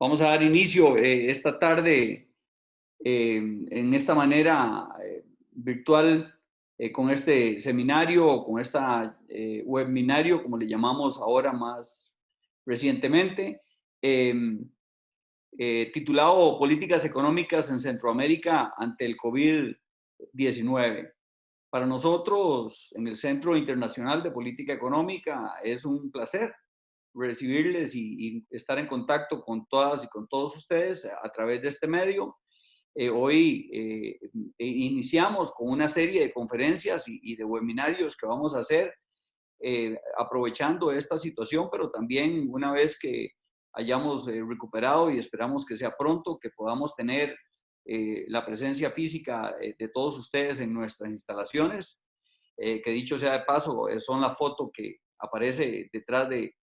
Vamos a dar inicio esta tarde en esta manera virtual con este seminario o con esta webinario, como le llamamos ahora más recientemente, titulado Políticas Económicas en Centroamérica ante el COVID-19. Para nosotros, en el Centro Internacional de Política Económica, es un placer recibirles y estar en contacto con todas y con todos ustedes a través de este medio. Hoy iniciamos con una serie de conferencias y de webinarios que vamos a hacer aprovechando esta situación, pero también una vez que hayamos recuperado, y esperamos que sea pronto, que podamos tener la presencia física de todos ustedes en nuestras instalaciones, que dicho sea de paso, son la foto que aparece detrás de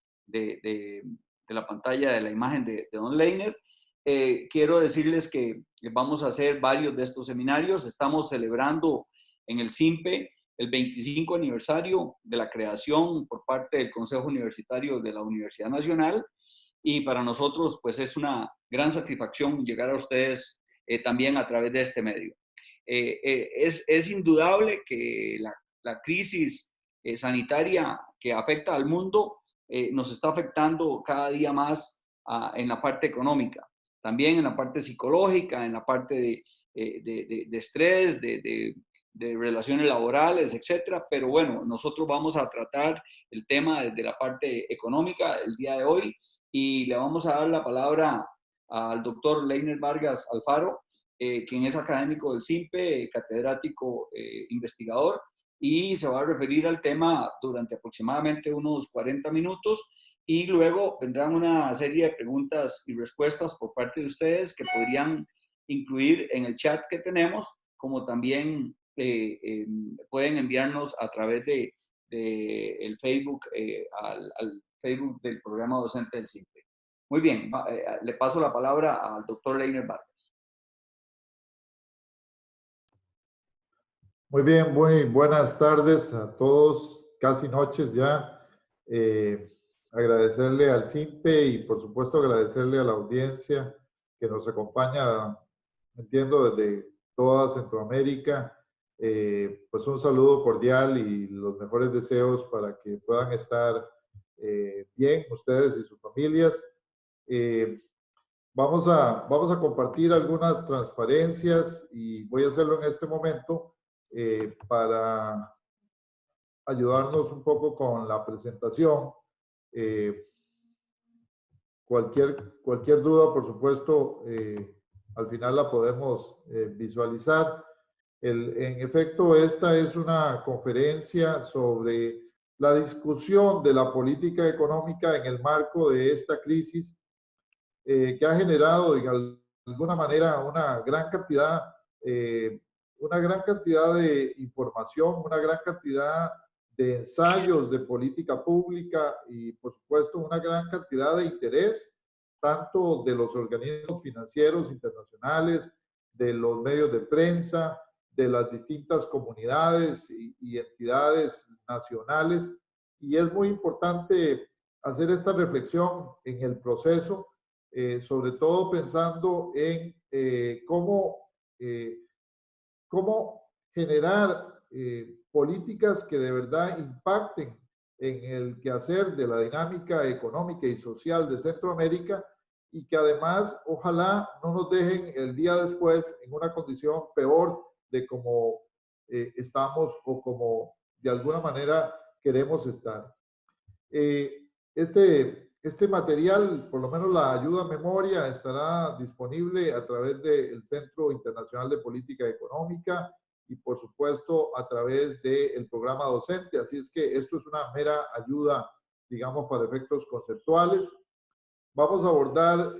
la pantalla de la imagen de Don Leiner. Quiero decirles que vamos a hacer varios de estos seminarios. Estamos celebrando en el CIMPE el 25 aniversario de la creación por parte del Consejo Universitario de la Universidad Nacional, y para nosotros pues es una gran satisfacción llegar a ustedes también a través de este medio. Es indudable que la crisis sanitaria que afecta al mundo nos está afectando cada día más en la parte económica, también en la parte psicológica, en la parte de estrés, de relaciones laborales, etcétera. Pero bueno, nosotros vamos a tratar el tema desde la parte económica el día de hoy, y le vamos a dar la palabra al doctor Leiner Vargas Alfaro, quien es académico del CIMPE, catedrático investigador, y se va a referir al tema durante aproximadamente unos 40 minutos, y luego vendrán una serie de preguntas y respuestas por parte de ustedes que podrían incluir en el chat que tenemos, como también pueden enviarnos a través de el Facebook, al Facebook del programa docente del CIMPE. Muy bien, le paso la palabra al doctor Leiner Vargas. Muy bien, muy buenas tardes a todos, casi noches ya. Agradecerle al CIMPE y por supuesto agradecerle a la audiencia que nos acompaña, entiendo, desde toda Centroamérica. Pues un saludo cordial y los mejores deseos para que puedan estar bien ustedes y sus familias. Vamos a compartir algunas transparencias y voy a hacerlo en este momento para ayudarnos un poco con la presentación. Cualquier duda, por supuesto, al final la podemos visualizar. En efecto, esta es una conferencia sobre la discusión de la política económica en el marco de esta crisis que ha generado, de alguna manera, una gran cantidad de información, una gran cantidad de ensayos de política pública y, por supuesto, una gran cantidad de interés, tanto de los organismos financieros internacionales, de los medios de prensa, de las distintas comunidades y entidades nacionales. Y es muy importante hacer esta reflexión en el proceso, sobre todo pensando en cómo generar políticas que de verdad impacten en el quehacer de la dinámica económica y social de Centroamérica, y que además ojalá no nos dejen el día después en una condición peor de como estamos o como de alguna manera queremos estar. Este material, por lo menos la ayuda a memoria, estará disponible a través del Centro Internacional de Política Económica y, por supuesto, a través del programa docente. Así es que esto es una mera ayuda, digamos, para efectos conceptuales. Vamos a abordar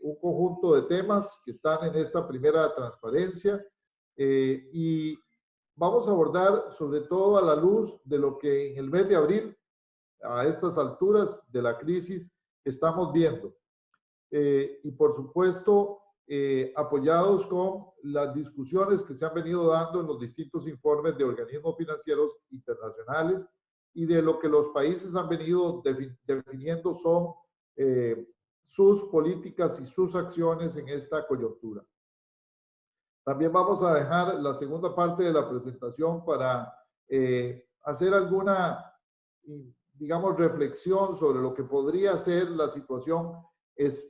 un conjunto de temas que están en esta primera transparencia y vamos a abordar sobre todo a la luz de lo que en el mes de abril, a estas alturas de la crisis, estamos viendo. Y por supuesto, apoyados con las discusiones que se han venido dando en los distintos informes de organismos financieros internacionales y de lo que los países han venido definiendo sus políticas y sus acciones en esta coyuntura. También vamos a dejar la segunda parte de la presentación para hacer alguna, digamos, reflexión sobre lo que podría ser la situación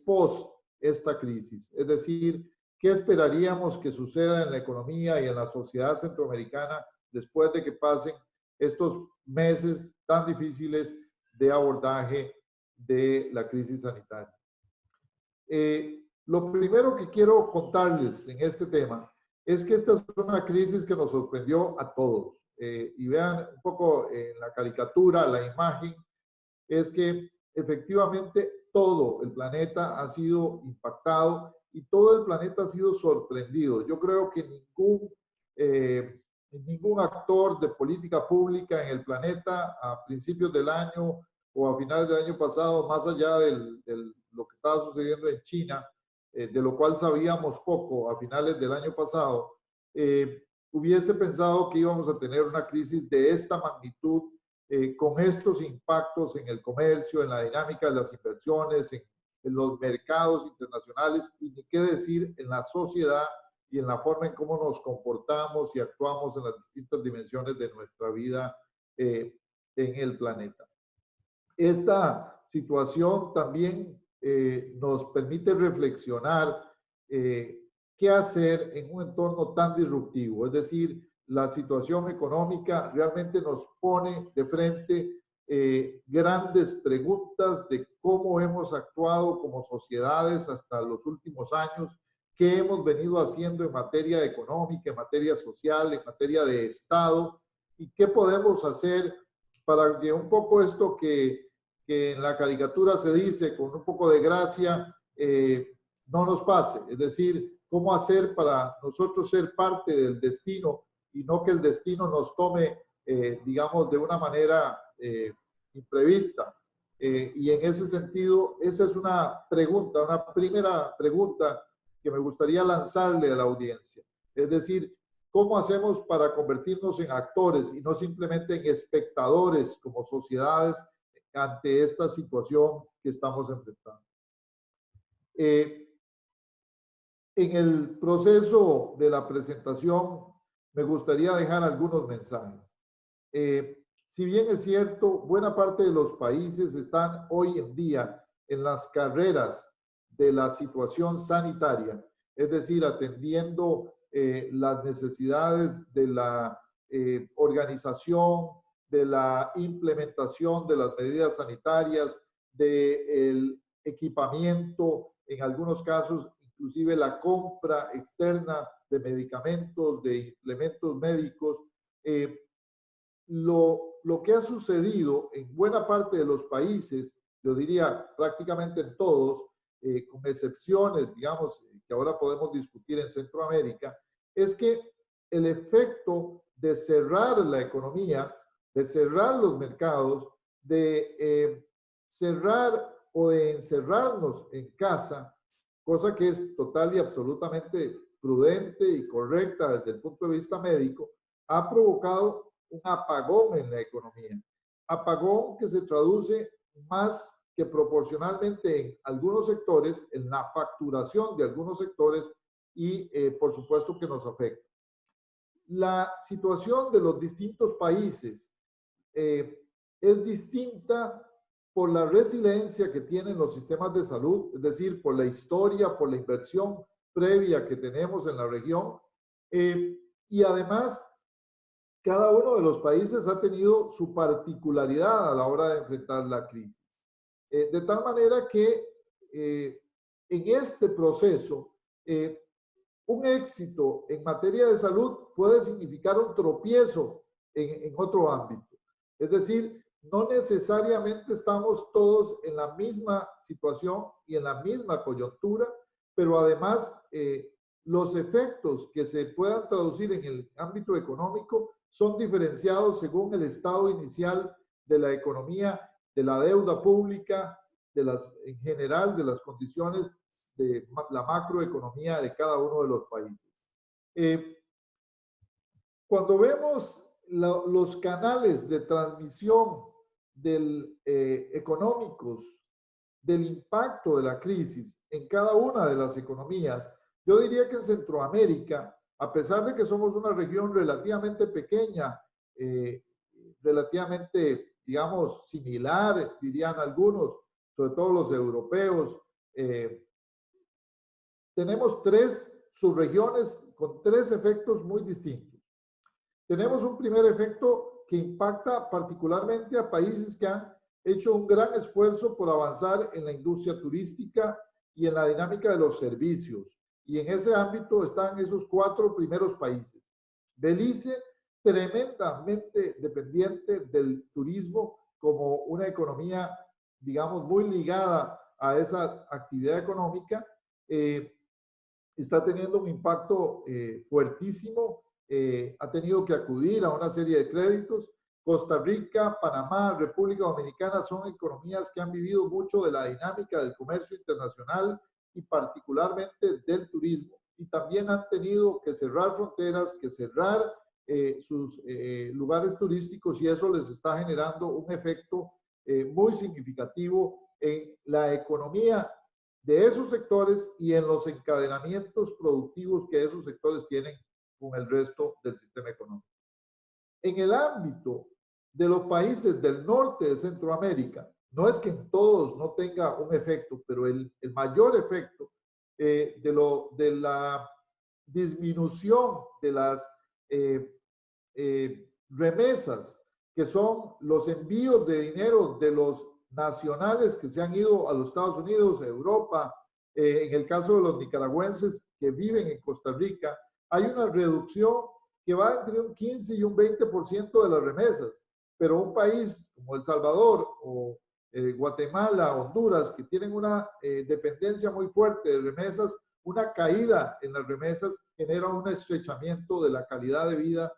post esta crisis. Es decir, ¿qué esperaríamos que suceda en la economía y en la sociedad centroamericana después de que pasen estos meses tan difíciles de abordaje de la crisis sanitaria? Lo primero que quiero contarles en este tema es que esta es una crisis que nos sorprendió a todos. Y vean un poco en la caricatura, la imagen, es que efectivamente todo el planeta ha sido impactado y todo el planeta ha sido sorprendido. Yo creo que ningún actor de política pública en el planeta a principios del año o a finales del año pasado, más allá de lo que estaba sucediendo en China, de lo cual sabíamos poco a finales del año pasado, hubiese pensado que íbamos a tener una crisis de esta magnitud, con estos impactos en el comercio, en la dinámica de las inversiones, en los mercados internacionales y ni qué decir en la sociedad y en la forma en cómo nos comportamos y actuamos en las distintas dimensiones de nuestra vida en el planeta. Esta situación también nos permite reflexionar qué hacer en un entorno tan disruptivo. Es decir, la situación económica realmente nos pone de frente grandes preguntas de cómo hemos actuado como sociedades hasta los últimos años, qué hemos venido haciendo en materia económica, en materia social, en materia de Estado, y qué podemos hacer para que un poco esto que en la caricatura se dice con un poco de gracia, no nos pase. Es decir, cómo hacer para nosotros ser parte del destino y no que el destino nos tome, digamos, de una manera imprevista. Y en ese sentido, esa es una pregunta, una primera pregunta que me gustaría lanzarle a la audiencia. Es decir, ¿cómo hacemos para convertirnos en actores y no simplemente en espectadores como sociedades ante esta situación que estamos enfrentando? En el proceso de la presentación me gustaría dejar algunos mensajes. Si bien es cierto, buena parte de los países están hoy en día en las carreras de la situación sanitaria, es decir, atendiendo las necesidades de la organización, de la implementación de las medidas sanitarias, del equipamiento, en algunos casos, inclusive la compra externa de medicamentos, de implementos médicos. Lo que ha sucedido en buena parte de los países, yo diría prácticamente en todos, con excepciones, digamos, que ahora podemos discutir en Centroamérica, es que el efecto de cerrar la economía, de cerrar los mercados, de cerrar o de encerrarnos en casa, cosa que es total y absolutamente prudente y correcta desde el punto de vista médico, ha provocado un apagón en la economía. Apagón que se traduce más que proporcionalmente en algunos sectores, en la facturación de algunos sectores y por supuesto que nos afecta. La situación de los distintos países es distinta por la resiliencia que tienen los sistemas de salud, es decir, por la historia, por la inversión previa que tenemos en la región. Y además, cada uno de los países ha tenido su particularidad a la hora de enfrentar la crisis. De tal manera que en este proceso, un éxito en materia de salud puede significar un tropiezo en otro ámbito. Es decir, no necesariamente estamos todos en la misma situación y en la misma coyuntura, pero además los efectos que se puedan traducir en el ámbito económico son diferenciados según el estado inicial de la economía, de la deuda pública, en general de las condiciones de la macroeconomía de cada uno de los países. Cuando vemos los canales de transmisión económicos del impacto de la crisis en cada una de las economías, yo diría que en Centroamérica, a pesar de que somos una región relativamente pequeña, eh, relativamente, digamos, similar, dirían algunos, sobre todo los europeos, tenemos tres subregiones con tres efectos muy distintos. Tenemos un primer efecto que impacta particularmente a países que han hecho un gran esfuerzo por avanzar en la industria turística y en la dinámica de los servicios. Y en ese ámbito están esos cuatro primeros países. Belice, tremendamente dependiente del turismo como una economía, digamos, muy ligada a esa actividad económica, está teniendo un impacto fuertísimo, ha tenido que acudir a una serie de créditos. Costa Rica, Panamá, República Dominicana son economías que han vivido mucho de la dinámica del comercio internacional y particularmente del turismo. Y también han tenido que cerrar fronteras, que cerrar sus lugares turísticos, y eso les está generando un efecto muy significativo en la economía de esos sectores y en los encadenamientos productivos que esos sectores tienen con el resto del sistema económico. En el ámbito de los países del norte de Centroamérica, no es que en todos no tenga un efecto, pero el mayor efecto de la disminución de las remesas, que son los envíos de dinero de los nacionales que se han ido a los Estados Unidos, a Europa, en el caso de los nicaragüenses que viven en Costa Rica, hay una reducción que va entre un 15 y un 20% de las remesas, pero un país como El Salvador o Guatemala, Honduras, que tienen una dependencia muy fuerte de remesas, una caída en las remesas genera un estrechamiento de la calidad de vida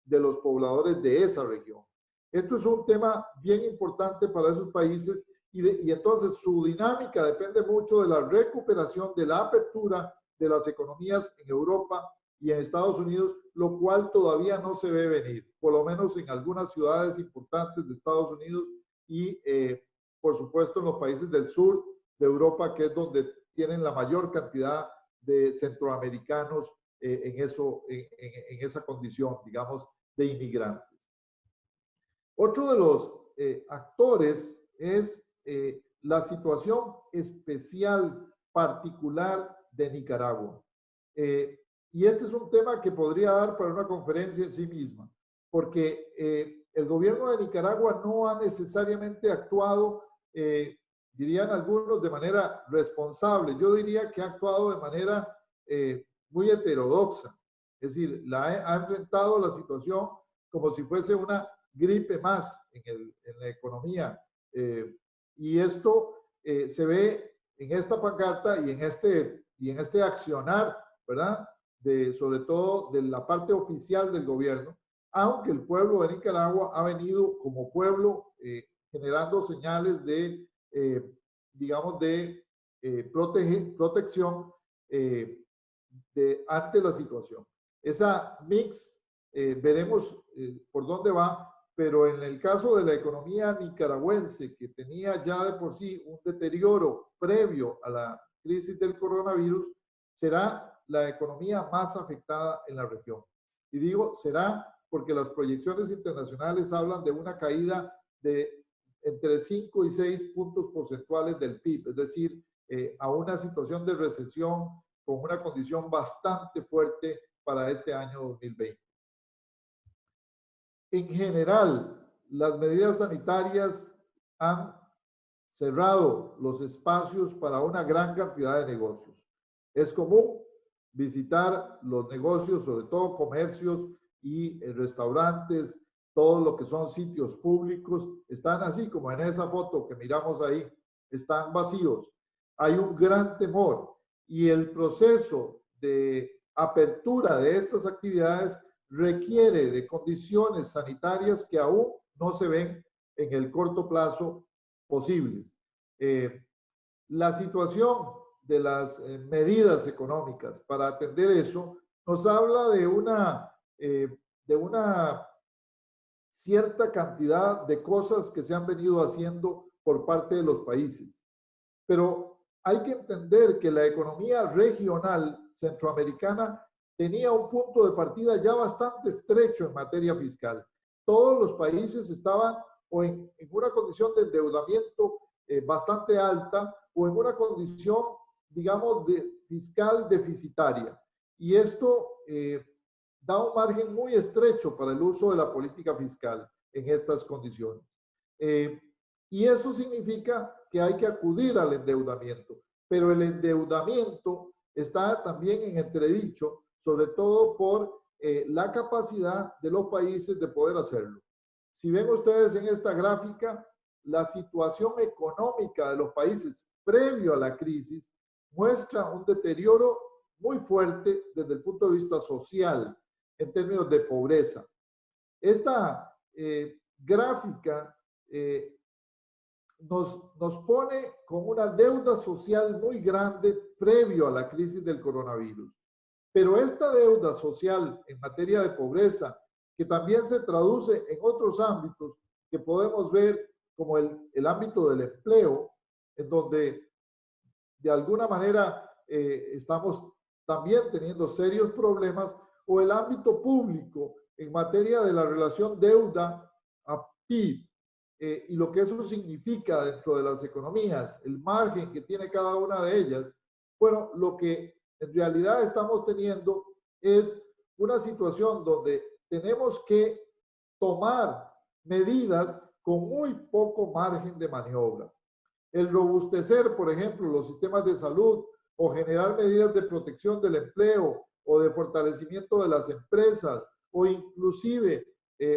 de los pobladores de esa región. Esto es un tema bien importante para esos países y entonces su dinámica depende mucho de la recuperación, de la apertura de las economías en Europa y en Estados Unidos, lo cual todavía no se ve venir, por lo menos en algunas ciudades importantes de Estados Unidos y por supuesto en los países del sur de Europa, que es donde tienen la mayor cantidad de centroamericanos en esa condición, digamos, de inmigrantes. Otro de los actores es la situación especial, particular de Nicaragua. Y este es un tema que podría dar para una conferencia en sí misma, porque el gobierno de Nicaragua no ha necesariamente actuado, dirían algunos, de manera responsable. Yo diría que ha actuado de manera muy heterodoxa. Es decir, ha enfrentado la situación como si fuese una gripe más en la economía. Y esto se ve en esta pancarta y en este accionar, ¿verdad? Sobre todo de la parte oficial del gobierno, aunque el pueblo de Nicaragua ha venido como pueblo generando señales de, digamos, de protección ante la situación. Esa mix, veremos por dónde va, pero en el caso de la economía nicaragüense, que tenía ya de por sí un deterioro previo a la crisis del coronavirus, será la economía más afectada en la región. Y digo será porque las proyecciones internacionales hablan de una caída de entre 5 y 6 puntos porcentuales del PIB, es decir, a una situación de recesión con una condición bastante fuerte para este año 2020. En general, las medidas sanitarias han cerrado los espacios para una gran cantidad de negocios. Es común visitar los negocios, sobre todo comercios y restaurantes, todo lo que son sitios públicos, están así como en esa foto que miramos ahí, están vacíos. Hay un gran temor y el proceso de apertura de estas actividades requiere de condiciones sanitarias que aún no se ven en el corto plazo posibles. La situación de las medidas económicas para atender eso nos habla de una cierta cantidad de cosas que se han venido haciendo por parte de los países. pero hay que entender que la economía regional centroamericana tenía un punto de partida ya bastante estrecho en materia fiscal. Todos los países estaban o en una condición de endeudamiento bastante alta o en una condición, digamos, fiscal deficitaria. Y esto da un margen muy estrecho para el uso de la política fiscal en estas condiciones. Y eso significa que hay que acudir al endeudamiento, pero el endeudamiento está también en entredicho, sobre todo por la capacidad de los países de poder hacerlo. Si ven ustedes en esta gráfica, la situación económica de los países previo a la crisis muestra un deterioro muy fuerte desde el punto de vista social, en términos de pobreza. Esta gráfica nos pone con una deuda social muy grande previo a la crisis del coronavirus. Pero esta deuda social en materia de pobreza, que también se traduce en otros ámbitos que podemos ver como el ámbito del empleo, en donde de alguna manera estamos también teniendo serios problemas, o el ámbito público en materia de la relación deuda a PIB y lo que eso significa dentro de las economías, el margen que tiene cada una de ellas. Bueno, lo que en realidad estamos teniendo es una situación donde tenemos que tomar medidas con muy poco margen de maniobra. El robustecer, por ejemplo, los sistemas de salud o generar medidas de protección del empleo o de fortalecimiento de las empresas o inclusive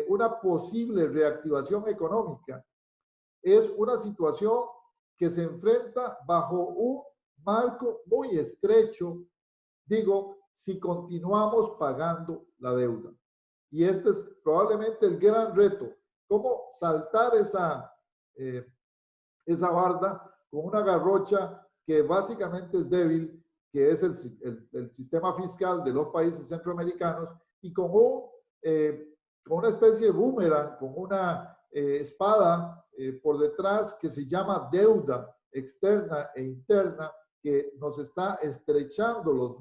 una posible reactivación económica, es una situación que se enfrenta bajo un marco muy estrecho, digo, si continuamos pagando la deuda. Y este es probablemente el gran reto, cómo saltar esa barda con una garrocha que básicamente es débil, que es el sistema fiscal de los países centroamericanos, y con una especie de boomerang, con una espada por detrás que se llama deuda externa e interna, que nos está estrechando los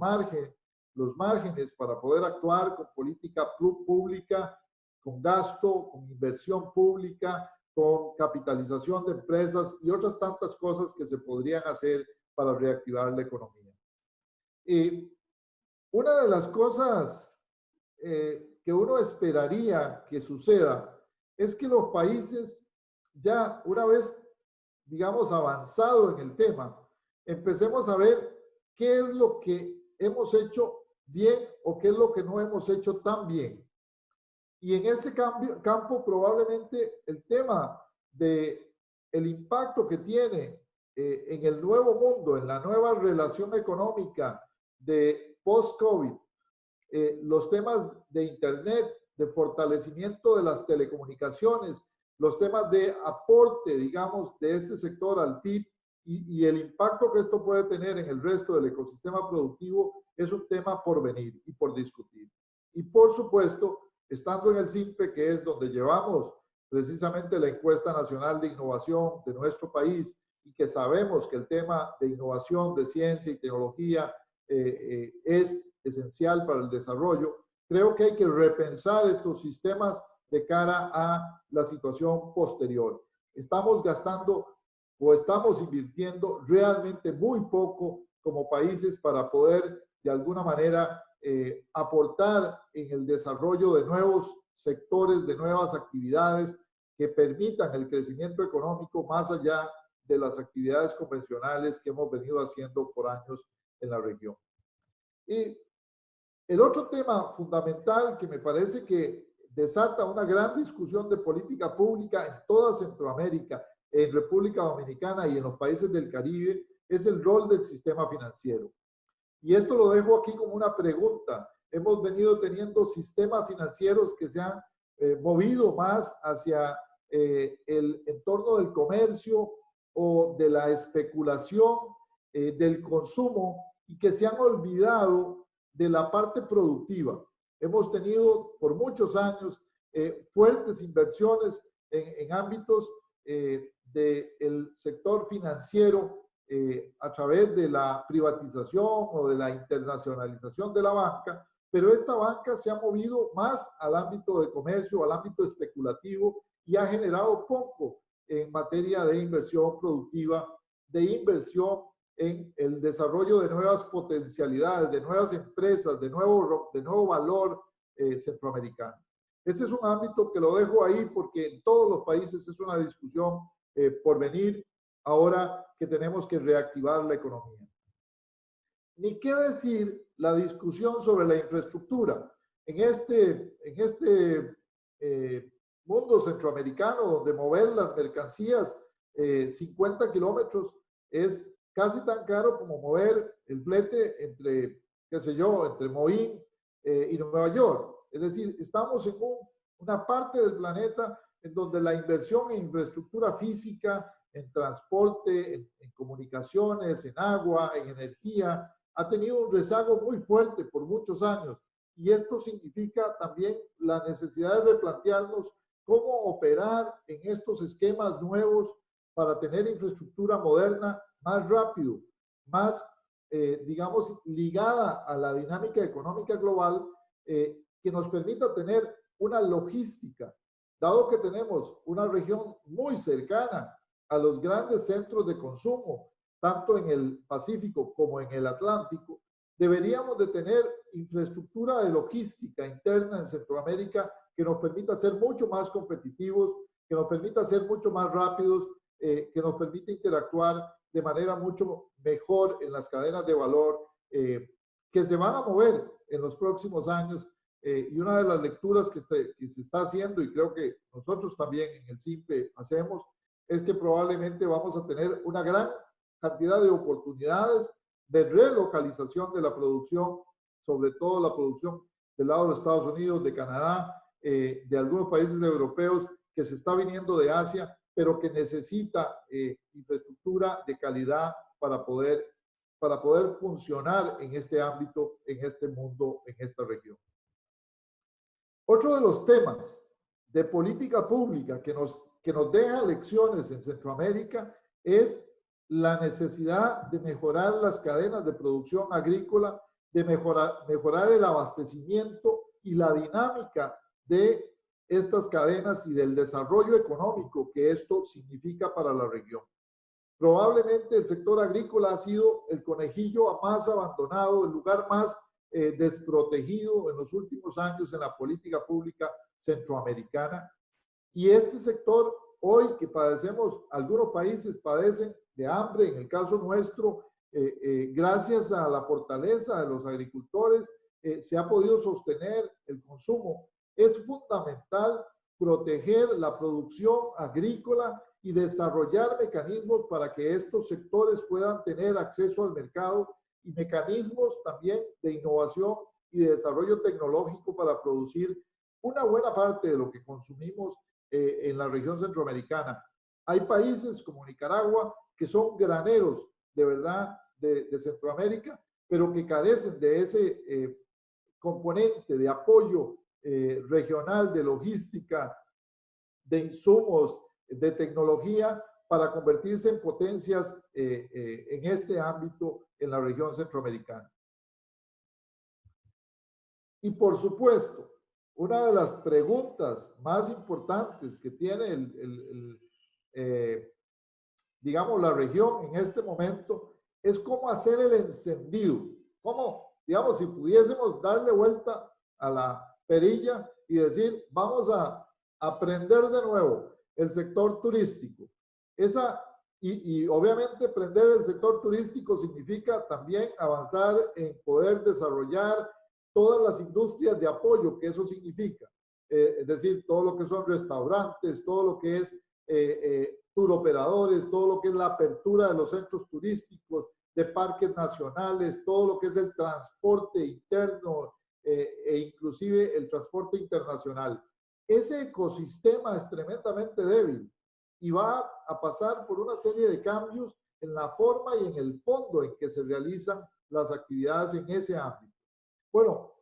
márgenes para poder actuar con política pública, con gasto, con inversión pública, con capitalización de empresas y otras tantas cosas que se podrían hacer para reactivar la economía. Y una de las cosas que uno esperaría que suceda es que los países, ya una vez, digamos, avanzado en el tema, empecemos a ver qué es lo que hemos hecho bien o qué es lo que no hemos hecho tan bien. Y en este campo probablemente el tema de el impacto que tiene en el nuevo mundo, en la nueva relación económica de post-COVID, los temas de Internet, de fortalecimiento de las telecomunicaciones, los temas de aporte, digamos, de este sector al PIB y el impacto que esto puede tener en el resto del ecosistema productivo es un tema por venir y por discutir. Y por supuesto, estando en el SINPE, que es donde llevamos precisamente la encuesta nacional de innovación de nuestro país y que sabemos que el tema de innovación, de ciencia y tecnología es esencial para el desarrollo, creo que hay que repensar estos sistemas de cara a la situación posterior. Estamos gastando o estamos invirtiendo realmente muy poco como países para poder de alguna manera aportar en el desarrollo de nuevos sectores, de nuevas actividades que permitan el crecimiento económico más allá de las actividades convencionales que hemos venido haciendo por años en la región. Y el otro tema fundamental que me parece que desata una gran discusión de política pública en toda Centroamérica, en República Dominicana y en los países del Caribe es el rol del sistema financiero. Y esto lo dejo aquí como una pregunta. Hemos venido teniendo sistemas financieros que se han movido más hacia el entorno del comercio o de la especulación, del consumo, y que se han olvidado de la parte productiva. Hemos tenido por muchos años fuertes inversiones en ámbitos del sector financiero a través de la privatización o de la internacionalización de la banca, pero esta banca se ha movido más al ámbito de comercio, al ámbito especulativo y ha generado poco en materia de inversión productiva, de inversión en el desarrollo de nuevas potencialidades, de nuevas empresas, de nuevo valor centroamericano. Este es un ámbito que lo dejo ahí porque en todos los países es una discusión por venir ahora que tenemos que reactivar la economía. Ni qué decir la discusión sobre la infraestructura. En este mundo centroamericano, donde mover las mercancías 50 kilómetros es casi tan caro como mover el flete entre, qué sé yo, entre Moín y Nueva York. Es decir, estamos en una parte del planeta en donde la inversión en infraestructura física, en transporte, en comunicaciones, en agua, en energía, ha tenido un rezago muy fuerte por muchos años. Y esto significa también la necesidad de replantearnos cómo operar en estos esquemas nuevos para tener infraestructura moderna más rápido, más, digamos, ligada a la dinámica económica global, que nos permita tener una logística, dado que tenemos una región muy cercana a los grandes centros de consumo, tanto en el Pacífico como en el Atlántico, deberíamos de tener infraestructura de logística interna en Centroamérica que nos permita ser mucho más competitivos, que nos permita ser mucho más rápidos, que nos permita interactuar de manera mucho mejor en las cadenas de valor que se van a mover en los próximos años. Y una de las lecturas que se está haciendo, y creo que nosotros también en el CIMPE hacemos, es que probablemente vamos a tener una gran cantidad de oportunidades de relocalización de la producción, sobre todo la producción del lado de los Estados Unidos, de Canadá, de algunos países europeos que se está viniendo de Asia, pero que necesita infraestructura de calidad para poder funcionar en este ámbito, en este mundo, en esta región. Otro de los temas de política pública que nos deja lecciones en Centroamérica es la necesidad de mejorar las cadenas de producción agrícola, de mejorar el abastecimiento y la dinámica de estas cadenas y del desarrollo económico que esto significa para la región. Probablemente el sector agrícola ha sido el conejillo más abandonado, el lugar más desprotegido en los últimos años en la política pública centroamericana. Y este sector, hoy que padecemos, algunos países padecen de hambre, en el caso nuestro, gracias a la fortaleza de los agricultores, se ha podido sostener el consumo. Es fundamental proteger la producción agrícola y desarrollar mecanismos para que estos sectores puedan tener acceso al mercado y mecanismos también de innovación y de desarrollo tecnológico para producir una buena parte de lo que consumimos en la región centroamericana. Hay países como Nicaragua que son graneros de verdad de Centroamérica, pero que carecen de ese componente de apoyo regional, de logística, de insumos, de tecnología para convertirse en potencias en este ámbito en la región centroamericana. Y por supuesto, una de las preguntas más importantes que tiene digamos, la región en este momento es cómo hacer el encendido. Cómo, digamos, si pudiésemos darle vuelta a la perilla y decir, vamos a aprender de nuevo el sector turístico. Y obviamente aprender el sector turístico significa también avanzar en poder desarrollar todas las industrias de apoyo que eso significa. Es decir, todo lo que son restaurantes, todo lo que es tour operadores, todo lo que es la apertura de los centros turísticos, de parques nacionales, todo lo que es el transporte interno e inclusive el transporte internacional. Ese ecosistema es tremendamente débil y va a pasar por una serie de cambios en la forma y en el fondo en que se realizan las actividades en ese ámbito. Bueno,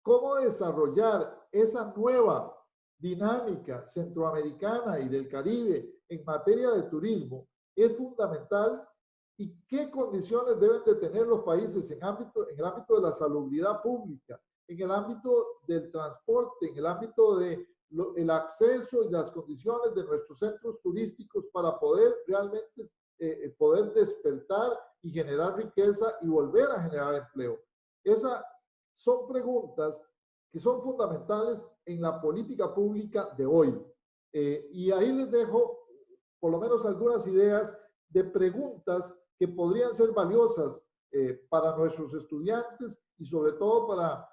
¿cómo desarrollar esa nueva dinámica centroamericana y del Caribe en materia de turismo? Es fundamental ¿Y qué condiciones deben de tener los países en el ámbito de la salubridad pública, en el ámbito del transporte, en el ámbito de el acceso y las condiciones de nuestros centros turísticos para poder realmente poder despertar y generar riqueza y volver a generar empleo? Esas son preguntas que son fundamentales en la política pública de hoy. Y ahí les dejo por lo menos algunas ideas de preguntas que podrían ser valiosas para nuestros estudiantes y sobre todo para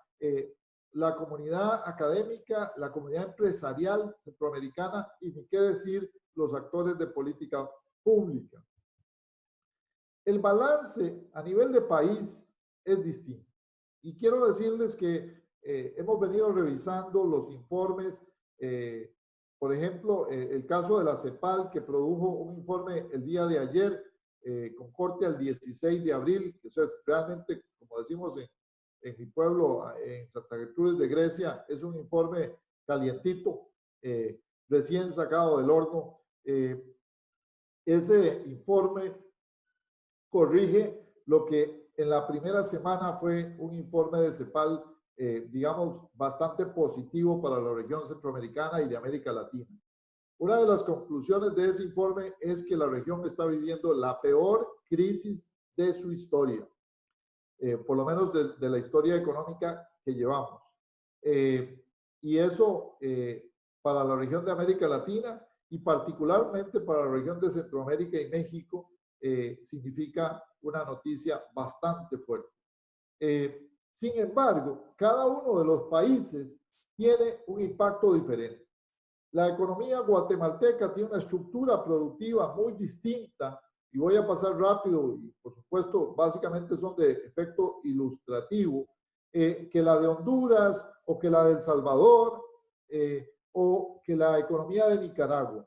la comunidad académica, la comunidad empresarial centroamericana y ni qué decir los actores de política pública. El balance a nivel de país es distinto. Y quiero decirles que hemos venido revisando los informes, por ejemplo, el caso de la CEPAL, que produjo un informe el día de ayer, con corte al 16 de abril, que eso es realmente, como decimos en mi pueblo, en Santa Gertrudis de Grecia, es un informe calientito, recién sacado del horno. Ese informe corrige lo que en la primera semana fue un informe de CEPAL, digamos, bastante positivo para la región centroamericana y de América Latina. Una de las conclusiones de ese informe es que la región está viviendo la peor crisis de su historia, por lo menos de la historia económica que llevamos. Y eso para la región de América Latina y particularmente para la región de Centroamérica y México significa una noticia bastante fuerte. Sin embargo, cada uno de los países tiene un impacto diferente. La economía guatemalteca tiene una estructura productiva muy distinta y voy a pasar rápido y por supuesto básicamente son de efecto ilustrativo que la de Honduras o que la de El Salvador o que la economía de Nicaragua.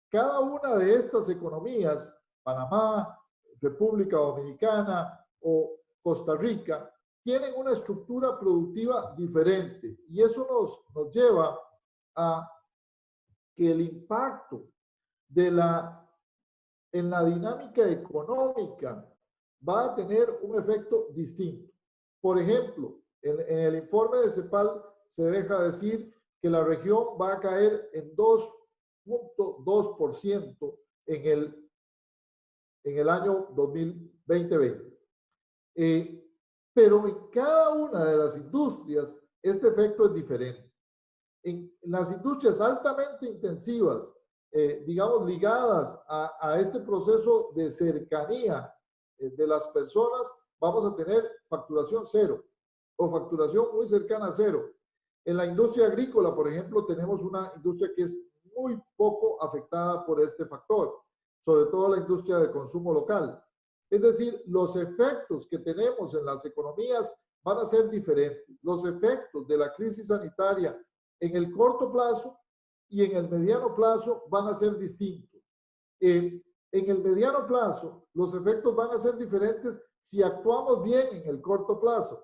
Cada una de estas economías, Panamá, República Dominicana o Costa Rica, tienen una estructura productiva diferente y eso nos lleva a que el impacto en la dinámica económica va a tener un efecto distinto. Por ejemplo, en el informe de CEPAL se deja decir que la región va a caer en 2.2% en el año 2020. Pero en cada una de las industrias este efecto es diferente. En las industrias altamente intensivas, digamos, ligadas a este proceso de cercanía de las personas, vamos a tener facturación cero o facturación muy cercana a cero. En la industria agrícola, por ejemplo, tenemos una industria que es muy poco afectada por este factor, sobre todo la industria de consumo local. Es decir, los efectos que tenemos en las economías van a ser diferentes. Los efectos de la crisis sanitaria en el corto plazo y en el mediano plazo van a ser distintos. En el mediano plazo, los efectos van a ser diferentes si actuamos bien en el corto plazo.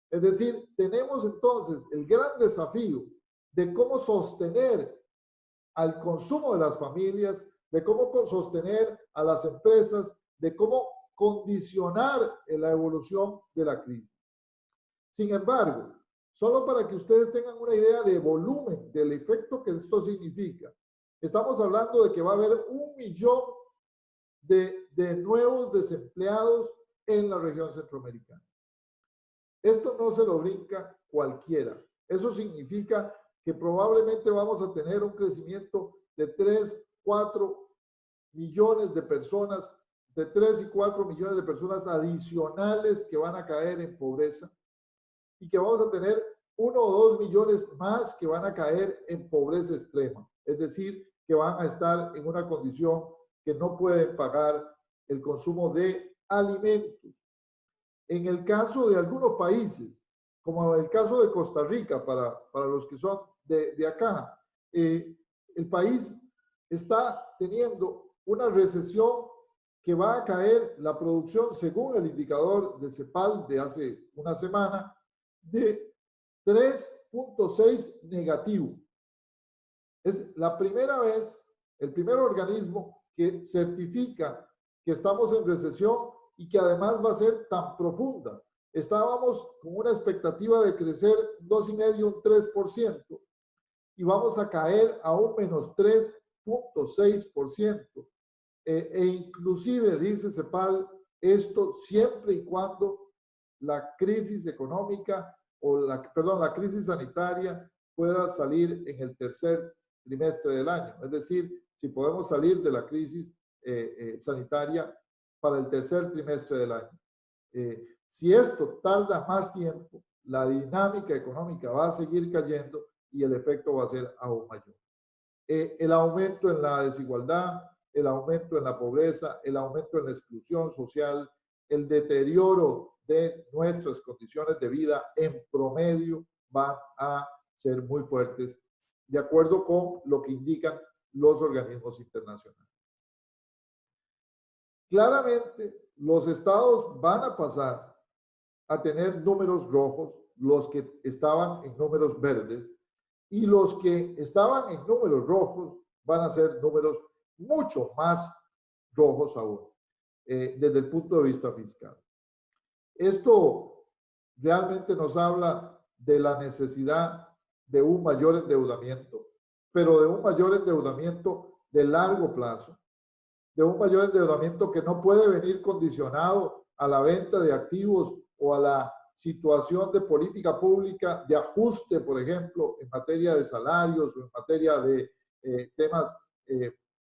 Es decir, tenemos entonces el gran desafío de cómo sostener al consumo de las familias, de cómo sostener a las empresas, de cómo condicionar la evolución de la crisis. Sin embargo, solo para que ustedes tengan una idea de volumen, del efecto que esto significa, estamos hablando de que va a haber 1 millón de nuevos desempleados en la región centroamericana. Esto no se lo brinca cualquiera. Eso significa que probablemente vamos a tener un crecimiento de 3, 4 millones de personas, de 3 y 4 millones de personas adicionales que van a caer en pobreza y que vamos a tener 1 o 2 millones más que van a caer en pobreza extrema. Es decir, que van a estar en una condición que no pueden pagar el consumo de alimentos. En el caso de algunos países, como el caso de Costa Rica, para los que son de acá, el país está teniendo una recesión que va a caer la producción, según el indicador de CEPAL de hace una semana, de 3.6 negativo. Es la primera vez, el primer organismo que certifica que estamos en recesión y que además va a ser tan profunda. Estábamos con una expectativa de crecer 2,5, un 3%, y vamos a caer a un menos 3,6%. E inclusive, dice CEPAL, esto siempre y cuando la crisis económica la crisis sanitaria pueda salir en el tercer trimestre del año. Es decir, si podemos salir de la crisis sanitaria para el tercer trimestre del año. Si esto tarda más tiempo, la dinámica económica va a seguir cayendo y el efecto va a ser aún mayor. El aumento en la desigualdad, el aumento en la pobreza, el aumento en la exclusión social, el deterioro de nuestras condiciones de vida en promedio van a ser muy fuertes, de acuerdo con lo que indican los organismos internacionales. Claramente, los estados van a pasar a tener números rojos, los que estaban en números verdes, y los que estaban en números rojos van a ser números mucho más rojos aún, desde el punto de vista fiscal. Esto realmente nos habla de la necesidad de un mayor endeudamiento, pero de un mayor endeudamiento de largo plazo, de un mayor endeudamiento que no puede venir condicionado a la venta de activos o a la situación de política pública de ajuste, por ejemplo, en materia de salarios o en materia de temas,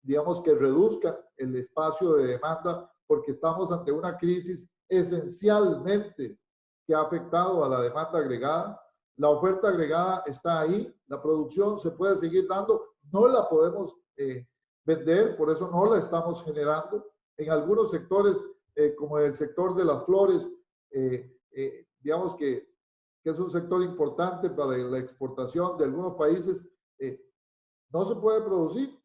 digamos, que reduzcan el espacio de demanda, porque estamos ante una crisis esencialmente que ha afectado a la demanda agregada. La oferta agregada está ahí, la producción se puede seguir dando, no la podemos vender, por eso no la estamos generando. En algunos sectores, como el sector de las flores, digamos que es un sector importante para la exportación de algunos países, no se puede producir,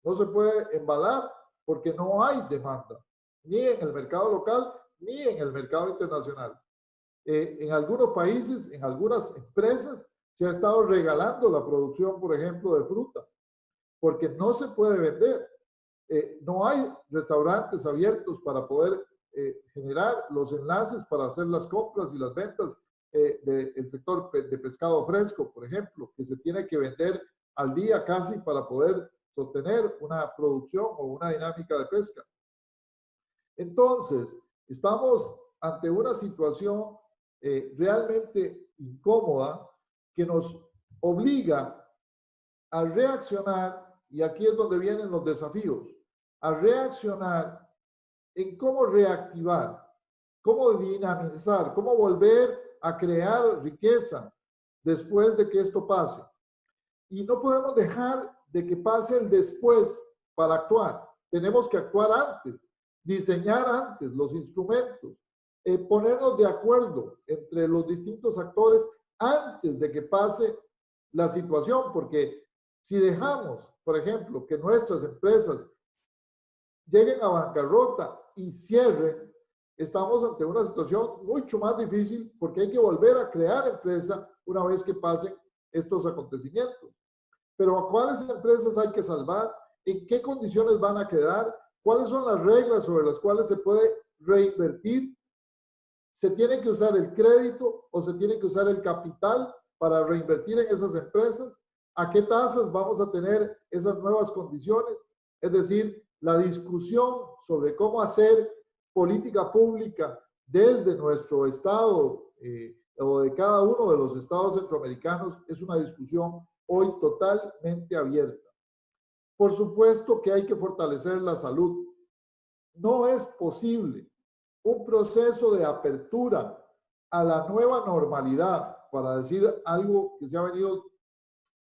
no se puede embalar, porque no hay demanda, ni en el mercado local, ni en el mercado internacional. En algunos países, en algunas empresas, se ha estado regalando la producción, por ejemplo, de fruta, porque no se puede vender. No hay restaurantes abiertos para poder generar los enlaces para hacer las compras y las ventas del sector de pescado fresco, por ejemplo, que se tiene que vender al día casi para poder sostener una producción o una dinámica de pesca. Entonces, estamos ante una situación realmente incómoda que nos obliga a reaccionar, y aquí es donde vienen los desafíos, a reaccionar en cómo reactivar, cómo dinamizar, cómo volver a crear riqueza después de que esto pase. Y no podemos dejar de que pase el después para actuar. Tenemos que actuar antes, diseñar antes los instrumentos, ponernos de acuerdo entre los distintos actores antes de que pase la situación, porque si dejamos, por ejemplo, que nuestras empresas lleguen a bancarrota y cierren, estamos ante una situación mucho más difícil, porque hay que volver a crear empresa una vez que pasen estos acontecimientos. Pero ¿a cuáles empresas hay que salvar? ¿En qué condiciones van a quedar? ¿Cuáles son las reglas sobre las cuales se puede reinvertir? ¿Se tiene que usar el crédito o se tiene que usar el capital para reinvertir en esas empresas? ¿A qué tasas vamos a tener esas nuevas condiciones? Es decir, la discusión sobre cómo hacer política pública desde nuestro estado o de cada uno de los estados centroamericanos es una discusión hoy totalmente abierta. Por supuesto que hay que fortalecer la salud. No es posible un proceso de apertura a la nueva normalidad, para decir algo que se ha venido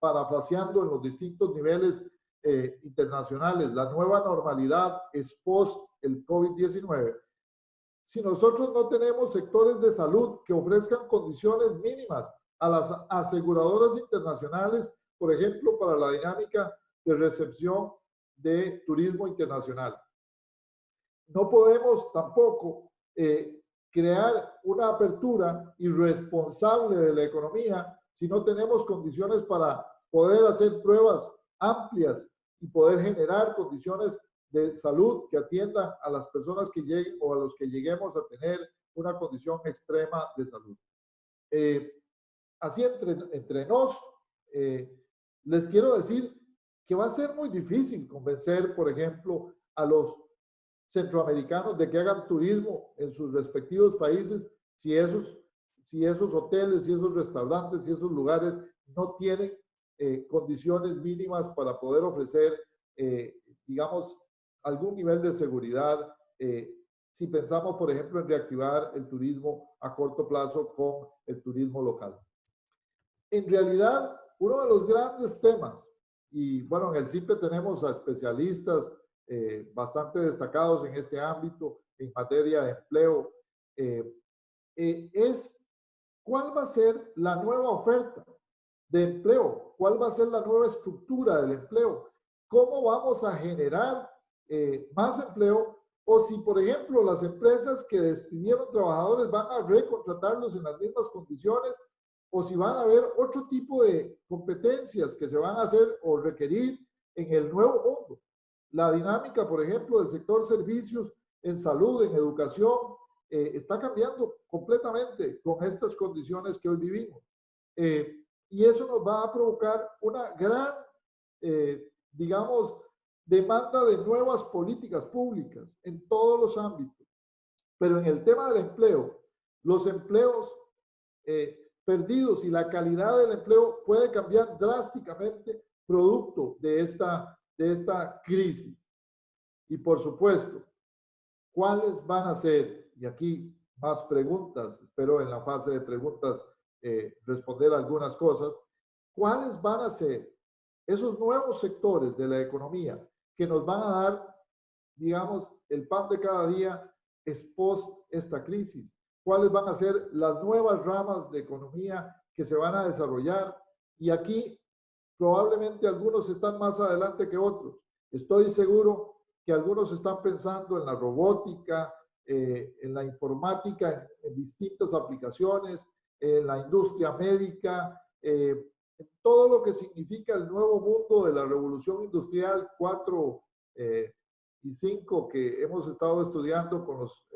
parafraseando en los distintos niveles internacionales. La nueva normalidad es post el COVID-19. Si nosotros no tenemos sectores de salud que ofrezcan condiciones mínimas a las aseguradoras internacionales, por ejemplo, para la dinámica de recepción de turismo internacional. No podemos tampoco crear una apertura irresponsable de la economía si no tenemos condiciones para poder hacer pruebas amplias y poder generar condiciones de salud que atiendan a las personas que lleguen o a los que lleguemos a tener una condición extrema de salud. Así entre nos, les quiero decir que va a ser muy difícil convencer, por ejemplo, a los centroamericanos de que hagan turismo en sus respectivos países si esos hoteles, si esos restaurantes, si esos lugares no tienen condiciones mínimas para poder ofrecer, digamos, algún nivel de seguridad. Si pensamos, por ejemplo, en reactivar el turismo a corto plazo con el turismo local. En realidad, uno de los grandes temas, y bueno, en el CIPE tenemos a especialistas bastante destacados en este ámbito, en materia de empleo, es cuál va a ser la nueva oferta de empleo, cuál va a ser la nueva estructura del empleo, cómo vamos a generar más empleo, o si, por ejemplo, las empresas que despidieron trabajadores van a recontratarlos en las mismas condiciones, o si van a haber otro tipo de competencias que se van a hacer o requerir en el nuevo mundo. La dinámica, por ejemplo, del sector servicios en salud, en educación, está cambiando completamente con estas condiciones que hoy vivimos. Y eso nos va a provocar una gran, digamos, demanda de nuevas políticas públicas en todos los ámbitos. Pero en el tema del empleo, los empleos perdidos y la calidad del empleo puede cambiar drásticamente producto de esta crisis. Y por supuesto, ¿cuáles van a ser? Y aquí más preguntas, espero en la fase de preguntas responder algunas cosas. ¿Cuáles van a ser esos nuevos sectores de la economía que nos van a dar, digamos, el pan de cada día post esta crisis? ¿Cuáles van a ser las nuevas ramas de economía que se van a desarrollar? Y aquí probablemente algunos están más adelante que otros. Estoy seguro que algunos están pensando en la robótica, en la informática, en distintas aplicaciones, en la industria médica, en todo lo que significa el nuevo mundo de la revolución industrial 4 y 5 que hemos estado estudiando con los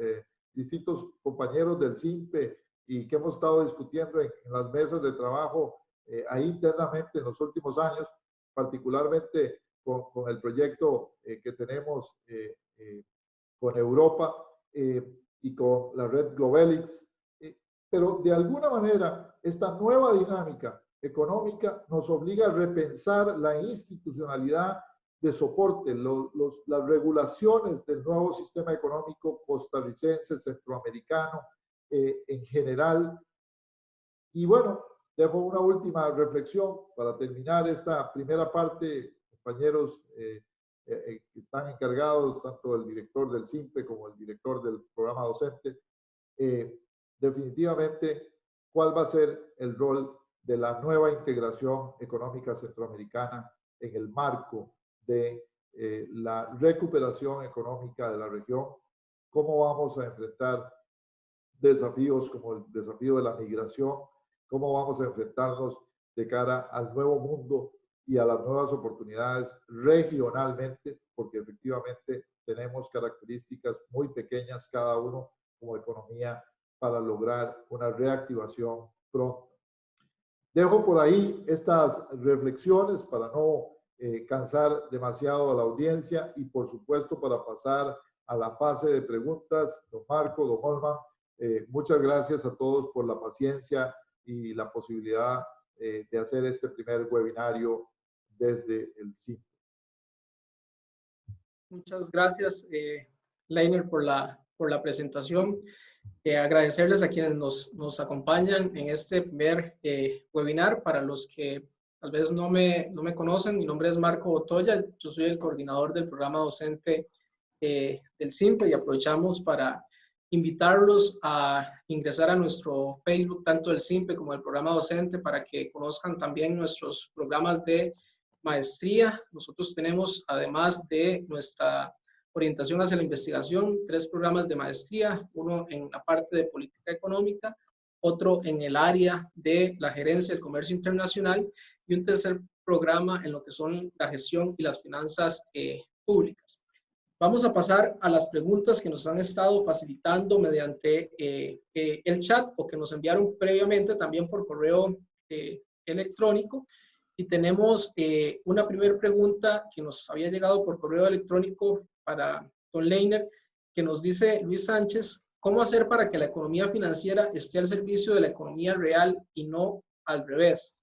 distintos compañeros del CIMPE y que hemos estado discutiendo en las mesas de trabajo ahí internamente en los últimos años, particularmente con el proyecto que tenemos con Europa y con la red Globelix. Pero de alguna manera, esta nueva dinámica económica nos obliga a repensar la institucionalidad de soporte, las regulaciones del nuevo sistema económico costarricense, centroamericano, en general. Y bueno, dejo una última reflexión para terminar esta primera parte, compañeros que están encargados, tanto el director del CIMPE como el director del programa docente. Definitivamente, ¿cuál va a ser el rol de la nueva integración económica centroamericana en el marco de la recuperación económica de la región? ¿Cómo vamos a enfrentar desafíos como el desafío de la migración? ¿Cómo vamos a enfrentarnos de cara al nuevo mundo y a las nuevas oportunidades regionalmente? Porque efectivamente tenemos características muy pequeñas cada uno como economía para lograr una reactivación pronta. Dejo por ahí estas reflexiones para no cansar demasiado a la audiencia y por supuesto para pasar a la fase de preguntas. Don Marco, don Holman, muchas gracias a todos por la paciencia y la posibilidad de hacer este primer webinario desde el CIMPE. Muchas gracias, Leiner, por la presentación. Agradecerles a quienes nos acompañan en este primer webinar. Para los que tal vez no me conocen, mi nombre es Marco Otoya, yo soy el coordinador del programa docente del CIMPE y aprovechamos para invitarlos a ingresar a nuestro Facebook, tanto del CIMPE como del programa docente, para que conozcan también nuestros programas de maestría. Nosotros tenemos, además de nuestra orientación hacia la investigación, 3 programas de maestría, uno en la parte de política económica, otro en el área de la gerencia del comercio internacional y un tercer programa en lo que son la gestión y las finanzas públicas. Vamos a pasar a las preguntas que nos han estado facilitando mediante el chat o que nos enviaron previamente también por correo electrónico. Y tenemos una primera pregunta que nos había llegado por correo electrónico para don Leiner, que nos dice Luis Sánchez: ¿cómo hacer para que la economía financiera esté al servicio de la economía real y no al revés?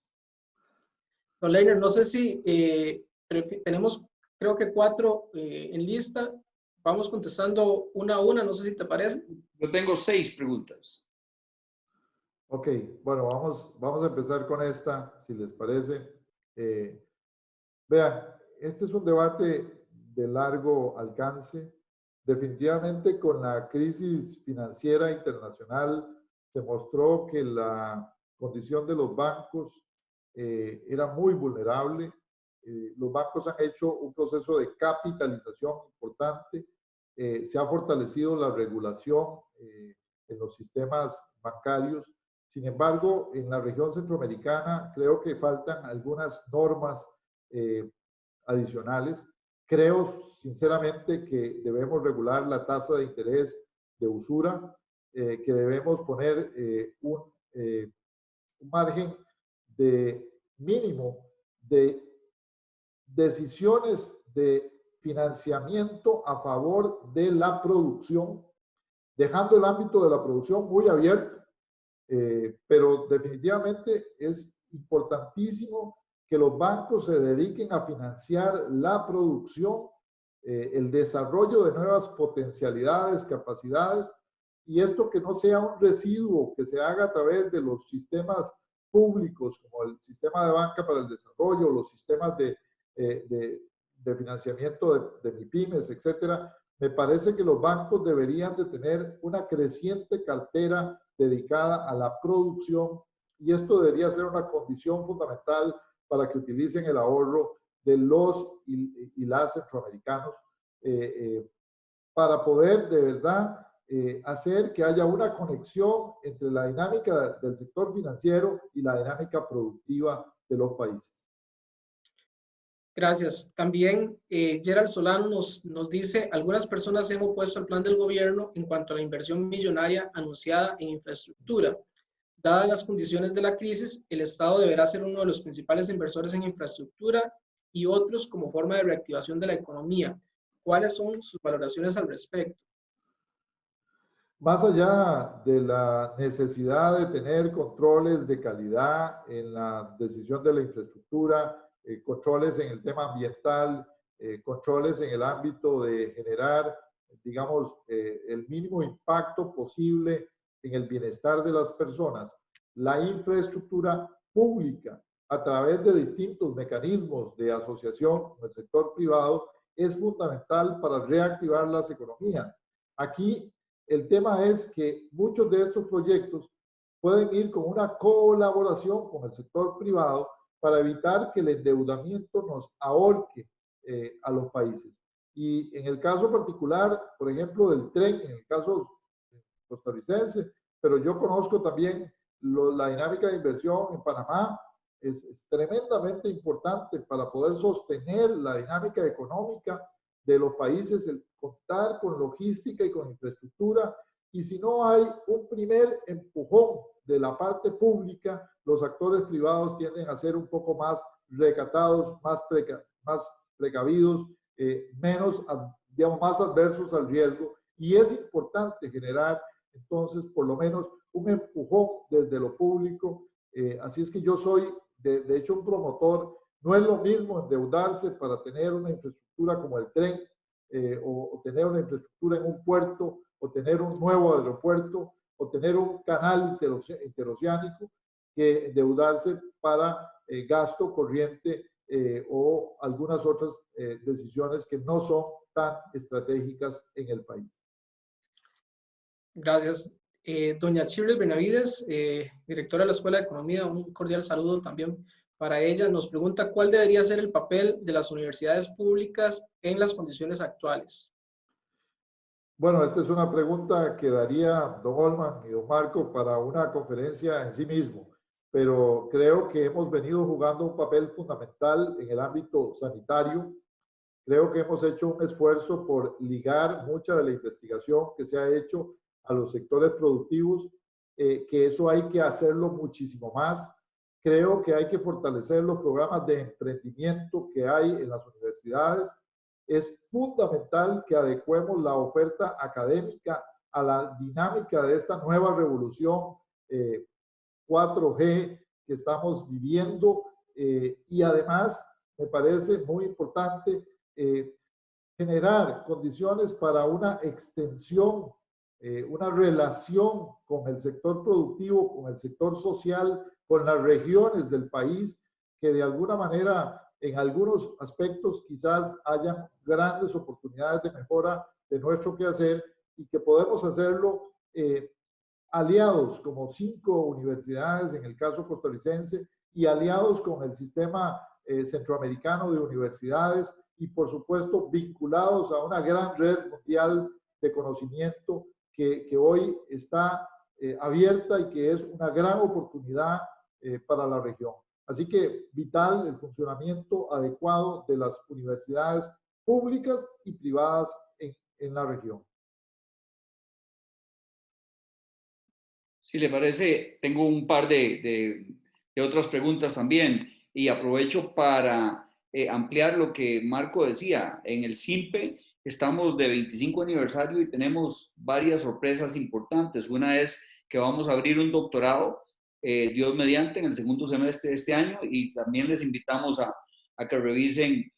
Don Leiner, no sé si tenemos, creo que 4 en lista. Vamos contestando una a una, no sé si te parece. Yo tengo 6 preguntas. Ok, bueno, vamos a empezar con esta, si les parece. Vean, este es un debate de largo alcance. Definitivamente con la crisis financiera internacional se mostró que la condición de los bancos era muy vulnerable. Los bancos han hecho un proceso de capitalización importante. Se ha fortalecido la regulación en los sistemas bancarios. Sin embargo, en la región centroamericana creo que faltan algunas normas adicionales. Creo sinceramente que debemos regular la tasa de interés de usura, que debemos poner un margen de mínimo de decisiones de financiamiento a favor de la producción, dejando el ámbito de la producción muy abierto, pero definitivamente es importantísimo que los bancos se dediquen a financiar la producción, el desarrollo de nuevas potencialidades, capacidades, y esto que no sea un residuo que se haga a través de los sistemas públicos, como el sistema de banca para el desarrollo, los sistemas de financiamiento de MIPYMES, etcétera. Me parece que los bancos deberían de tener una creciente cartera dedicada a la producción, y esto debería ser una condición fundamental para que utilicen el ahorro de los y las centroamericanos para poder de verdad hacer que haya una conexión entre la dinámica del sector financiero y la dinámica productiva de los países. Gracias. También Gerald Solano nos dice: algunas personas se han opuesto al plan del gobierno en cuanto a la inversión millonaria anunciada en infraestructura. Dadas las condiciones de la crisis, el Estado deberá ser uno de los principales inversores en infraestructura y otros como forma de reactivación de la economía. ¿Cuáles son sus valoraciones al respecto? Más allá de la necesidad de tener controles de calidad en la decisión de la infraestructura, controles en el tema ambiental, controles en el ámbito de generar, digamos, el mínimo impacto posible en el bienestar de las personas, la infraestructura pública a través de distintos mecanismos de asociación con el sector privado es fundamental para reactivar las economías. Aquí el tema es que muchos de estos proyectos pueden ir con una colaboración con el sector privado para evitar que el endeudamiento nos ahorque a los países. Y en el caso particular, por ejemplo, del tren, en el caso costarricense, pero yo conozco también la dinámica de inversión en Panamá, es tremendamente importante para poder sostener la dinámica económica de los países, el contar con logística y con infraestructura. Y si no hay un primer empujón de la parte pública, los actores privados tienden a ser un poco más recatados, más precavidos, menos, digamos, más adversos al riesgo. Y es importante generar, entonces, por lo menos un empujón desde lo público. Así es que yo soy, de hecho, un promotor. No es lo mismo endeudarse para tener una infraestructura como el tren, o tener una infraestructura en un puerto, o tener un nuevo aeropuerto, o tener un canal interoceánico, que endeudarse para gasto corriente o algunas otras decisiones que no son tan estratégicas en el país. Gracias. Doña Shirley Benavides, directora de la Escuela de Economía, un cordial saludo también para ella. Nos pregunta cuál debería ser el papel de las universidades públicas en las condiciones actuales. Bueno, esta es una pregunta que daría don Olman y don Marco para una conferencia en sí mismo, pero creo que hemos venido jugando un papel fundamental en el ámbito sanitario. Creo que hemos hecho un esfuerzo por ligar mucha de la investigación que se ha hecho a los sectores productivos, que eso hay que hacerlo muchísimo más. Creo que hay que fortalecer los programas de emprendimiento que hay en las universidades. Es fundamental que adecuemos la oferta académica a la dinámica de esta nueva revolución 4G que estamos viviendo, y además me parece muy importante generar condiciones para una extensión, una relación con el sector productivo, con el sector social, con las regiones del país, que de alguna manera en algunos aspectos quizás hayan grandes oportunidades de mejora de nuestro quehacer y que podemos hacerlo aliados como 5 universidades en el caso costarricense y aliados con el sistema centroamericano de universidades y por supuesto vinculados a una gran red mundial de conocimiento que hoy está abierta y que es una gran oportunidad para la región. Así que vital el funcionamiento adecuado de las universidades públicas y privadas en la región. Si le parece, tengo un par de otras preguntas también y aprovecho para ampliar lo que Marco decía. En el SIMPE estamos de 25 aniversario y tenemos varias sorpresas importantes. Una es que vamos a abrir un doctorado, Dios mediante, en el segundo semestre de este año y también les invitamos a que revisen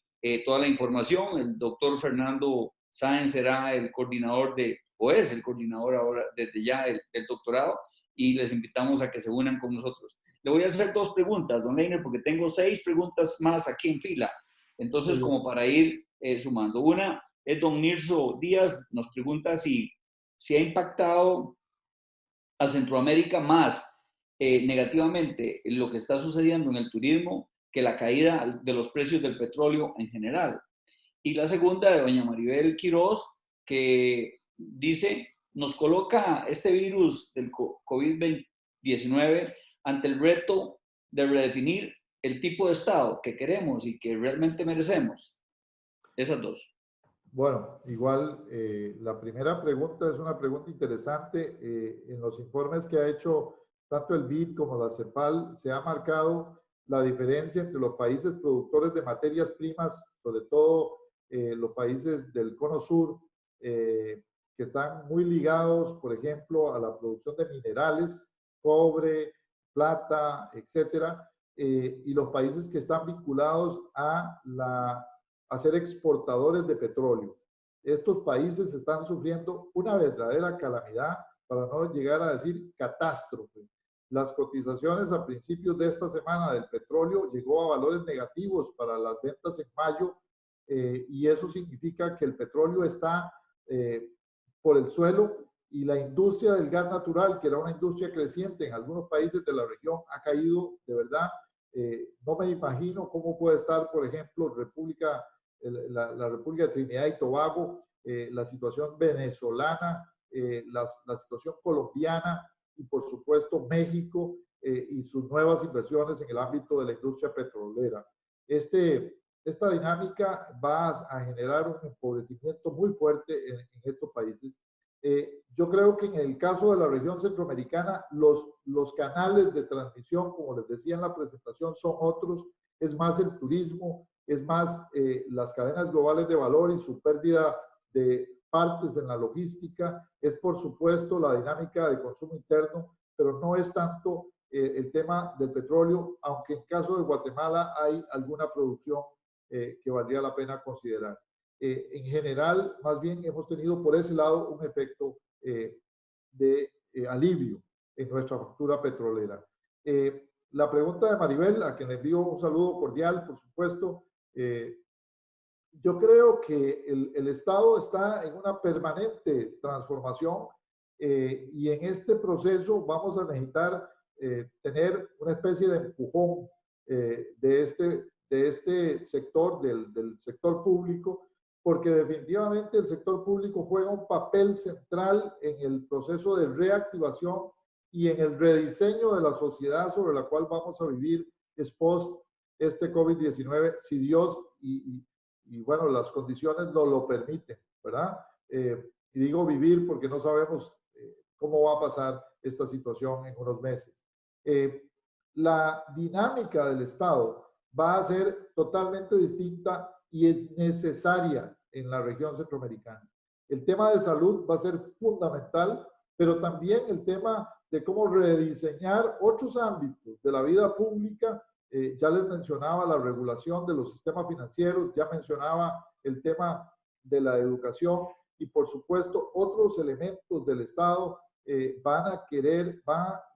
toda la información. El doctor Fernando Sáenz será el coordinador o es el coordinador ahora desde ya del doctorado y les invitamos a que se unan con nosotros. Le voy a hacer 2 preguntas, don Leiner, porque tengo 6 preguntas más aquí en fila. Entonces, como para ir sumando. Una es don Nirso Díaz, nos pregunta si ha impactado a Centroamérica más negativamente lo que está sucediendo en el turismo que la caída de los precios del petróleo en general. Y la segunda de doña Maribel Quiroz, que dice, nos coloca este virus del COVID-19 ante el reto de redefinir el tipo de Estado que queremos y que realmente merecemos. Esas 2. Bueno, igual la primera pregunta es una pregunta interesante. En los informes que ha hecho tanto el BID como la CEPAL se ha marcado la diferencia entre los países productores de materias primas, sobre todo los países del Cono Sur, que están muy ligados, por ejemplo, a la producción de minerales, cobre, plata, etcétera, y los países que están vinculados a ser exportadores de petróleo. Estos países están sufriendo una verdadera calamidad, para no llegar a decir catástrofe. Las cotizaciones a principios de esta semana del petróleo llegó a valores negativos para las ventas en mayo, y eso significa que el petróleo está por el suelo y la industria del gas natural, que era una industria creciente en algunos países de la región, ha caído de verdad. No me imagino cómo puede estar, por ejemplo, la República de Trinidad y Tobago, la situación venezolana, la situación colombiana y por supuesto México y sus nuevas inversiones en el ámbito de la industria petrolera. Esta dinámica va a generar un empobrecimiento muy fuerte en estos países. Yo creo que en el caso de la región centroamericana, los canales de transmisión, como les decía en la presentación, son otros. Es más el turismo, es más las cadenas globales de valor y su pérdida de partes en la logística, es por supuesto la dinámica de consumo interno, pero no es tanto el tema del petróleo, aunque en caso de Guatemala hay alguna producción que valdría la pena considerar. En general, más bien hemos tenido por ese lado un efecto de alivio en nuestra factura petrolera. La pregunta de Maribel, a quien le envío un saludo cordial, por supuesto. Yo creo que el Estado está en una permanente transformación, y en este proceso vamos a necesitar tener una especie de empujón de este sector, del sector público, porque definitivamente el sector público juega un papel central en el proceso de reactivación y en el rediseño de la sociedad sobre la cual vamos a vivir post este COVID-19, si Dios y y bueno, las condiciones nos lo permiten, ¿verdad? Y digo vivir porque no sabemos cómo va a pasar esta situación en unos meses. La dinámica del Estado va a ser totalmente distinta y es necesaria en la región centroamericana. El tema de salud va a ser fundamental, pero también el tema de cómo rediseñar otros ámbitos de la vida pública. Ya les mencionaba la regulación de los sistemas financieros, ya mencionaba el tema de la educación y por supuesto otros elementos del Estado van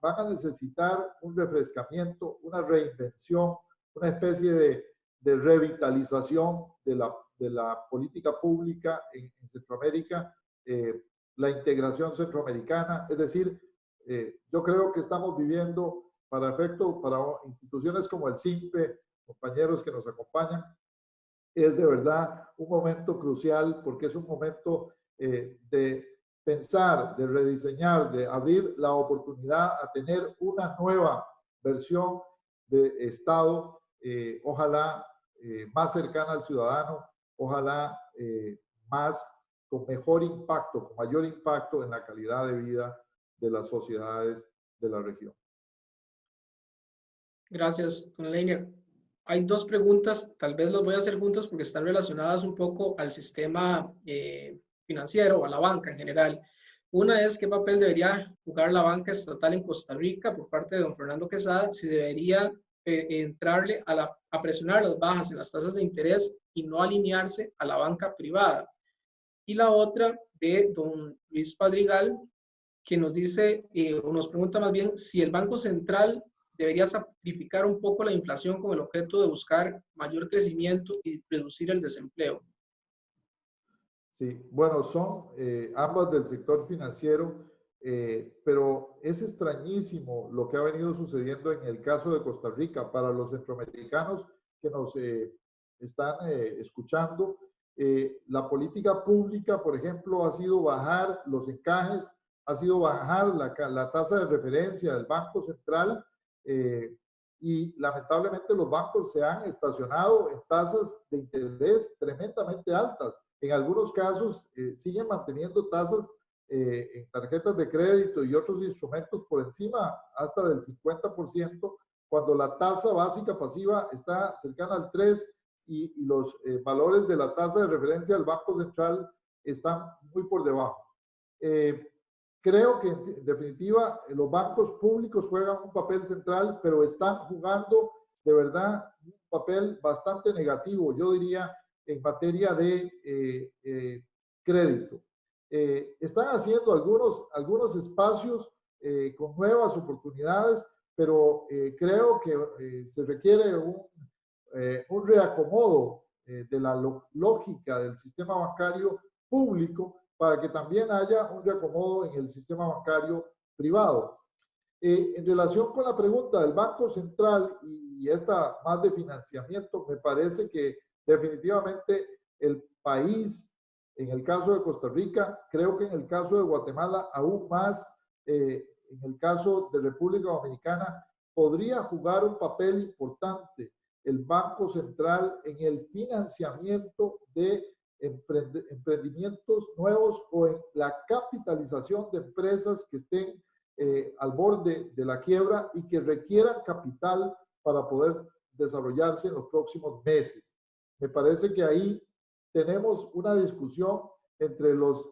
a necesitar un refrescamiento, una reinvención, una especie de revitalización de la política pública en Centroamérica, la integración centroamericana. Es decir, yo creo que estamos viviendo para instituciones como el SINPE, compañeros que nos acompañan, es de verdad un momento crucial porque es un momento de pensar, de rediseñar, de abrir la oportunidad a tener una nueva versión de Estado, ojalá más cercana al ciudadano, ojalá con mejor impacto, con mayor impacto en la calidad de vida de las sociedades de la región. Gracias, don Leiner. Hay dos preguntas, tal vez las voy a hacer juntas porque están relacionadas un poco al sistema financiero o a la banca en general. Una es, ¿qué papel debería jugar la banca estatal en Costa Rica por parte de don Fernando Quesada? Si debería entrarle a presionar las bajas en las tasas de interés y no alinearse a la banca privada. Y la otra de don Luis Padrigal, que nos dice, o nos pregunta más bien, si el Banco Central debería sacrificar un poco la inflación con el objeto de buscar mayor crecimiento y reducir el desempleo. Sí, bueno, son ambas del sector financiero, pero es extrañísimo lo que ha venido sucediendo en el caso de Costa Rica. Para los centroamericanos que nos están escuchando, la política pública, por ejemplo, ha sido bajar los encajes, ha sido bajar la tasa de referencia del Banco Central, y lamentablemente los bancos se han estacionado en tasas de interés tremendamente altas. En algunos casos siguen manteniendo tasas en tarjetas de crédito y otros instrumentos por encima hasta del 50%, cuando la tasa básica pasiva está cercana al 3% y los valores de la tasa de referencia del Banco Central están muy por debajo. Creo que en definitiva los bancos públicos juegan un papel central, pero están jugando de verdad un papel bastante negativo, yo diría, en materia de crédito. Están haciendo algunos espacios con nuevas oportunidades, pero creo que se requiere un reacomodo de la lógica del sistema bancario público para que también haya un reacomodo en el sistema bancario privado. En relación con la pregunta del Banco Central y esta más de financiamiento, me parece que definitivamente el país, en el caso de Costa Rica, creo que en el caso de Guatemala aún más, en el caso de República Dominicana, podría jugar un papel importante el Banco Central en el financiamiento de emprendimientos nuevos o en la capitalización de empresas que estén al borde de la quiebra y que requieran capital para poder desarrollarse en los próximos meses. Me parece que ahí tenemos una discusión entre los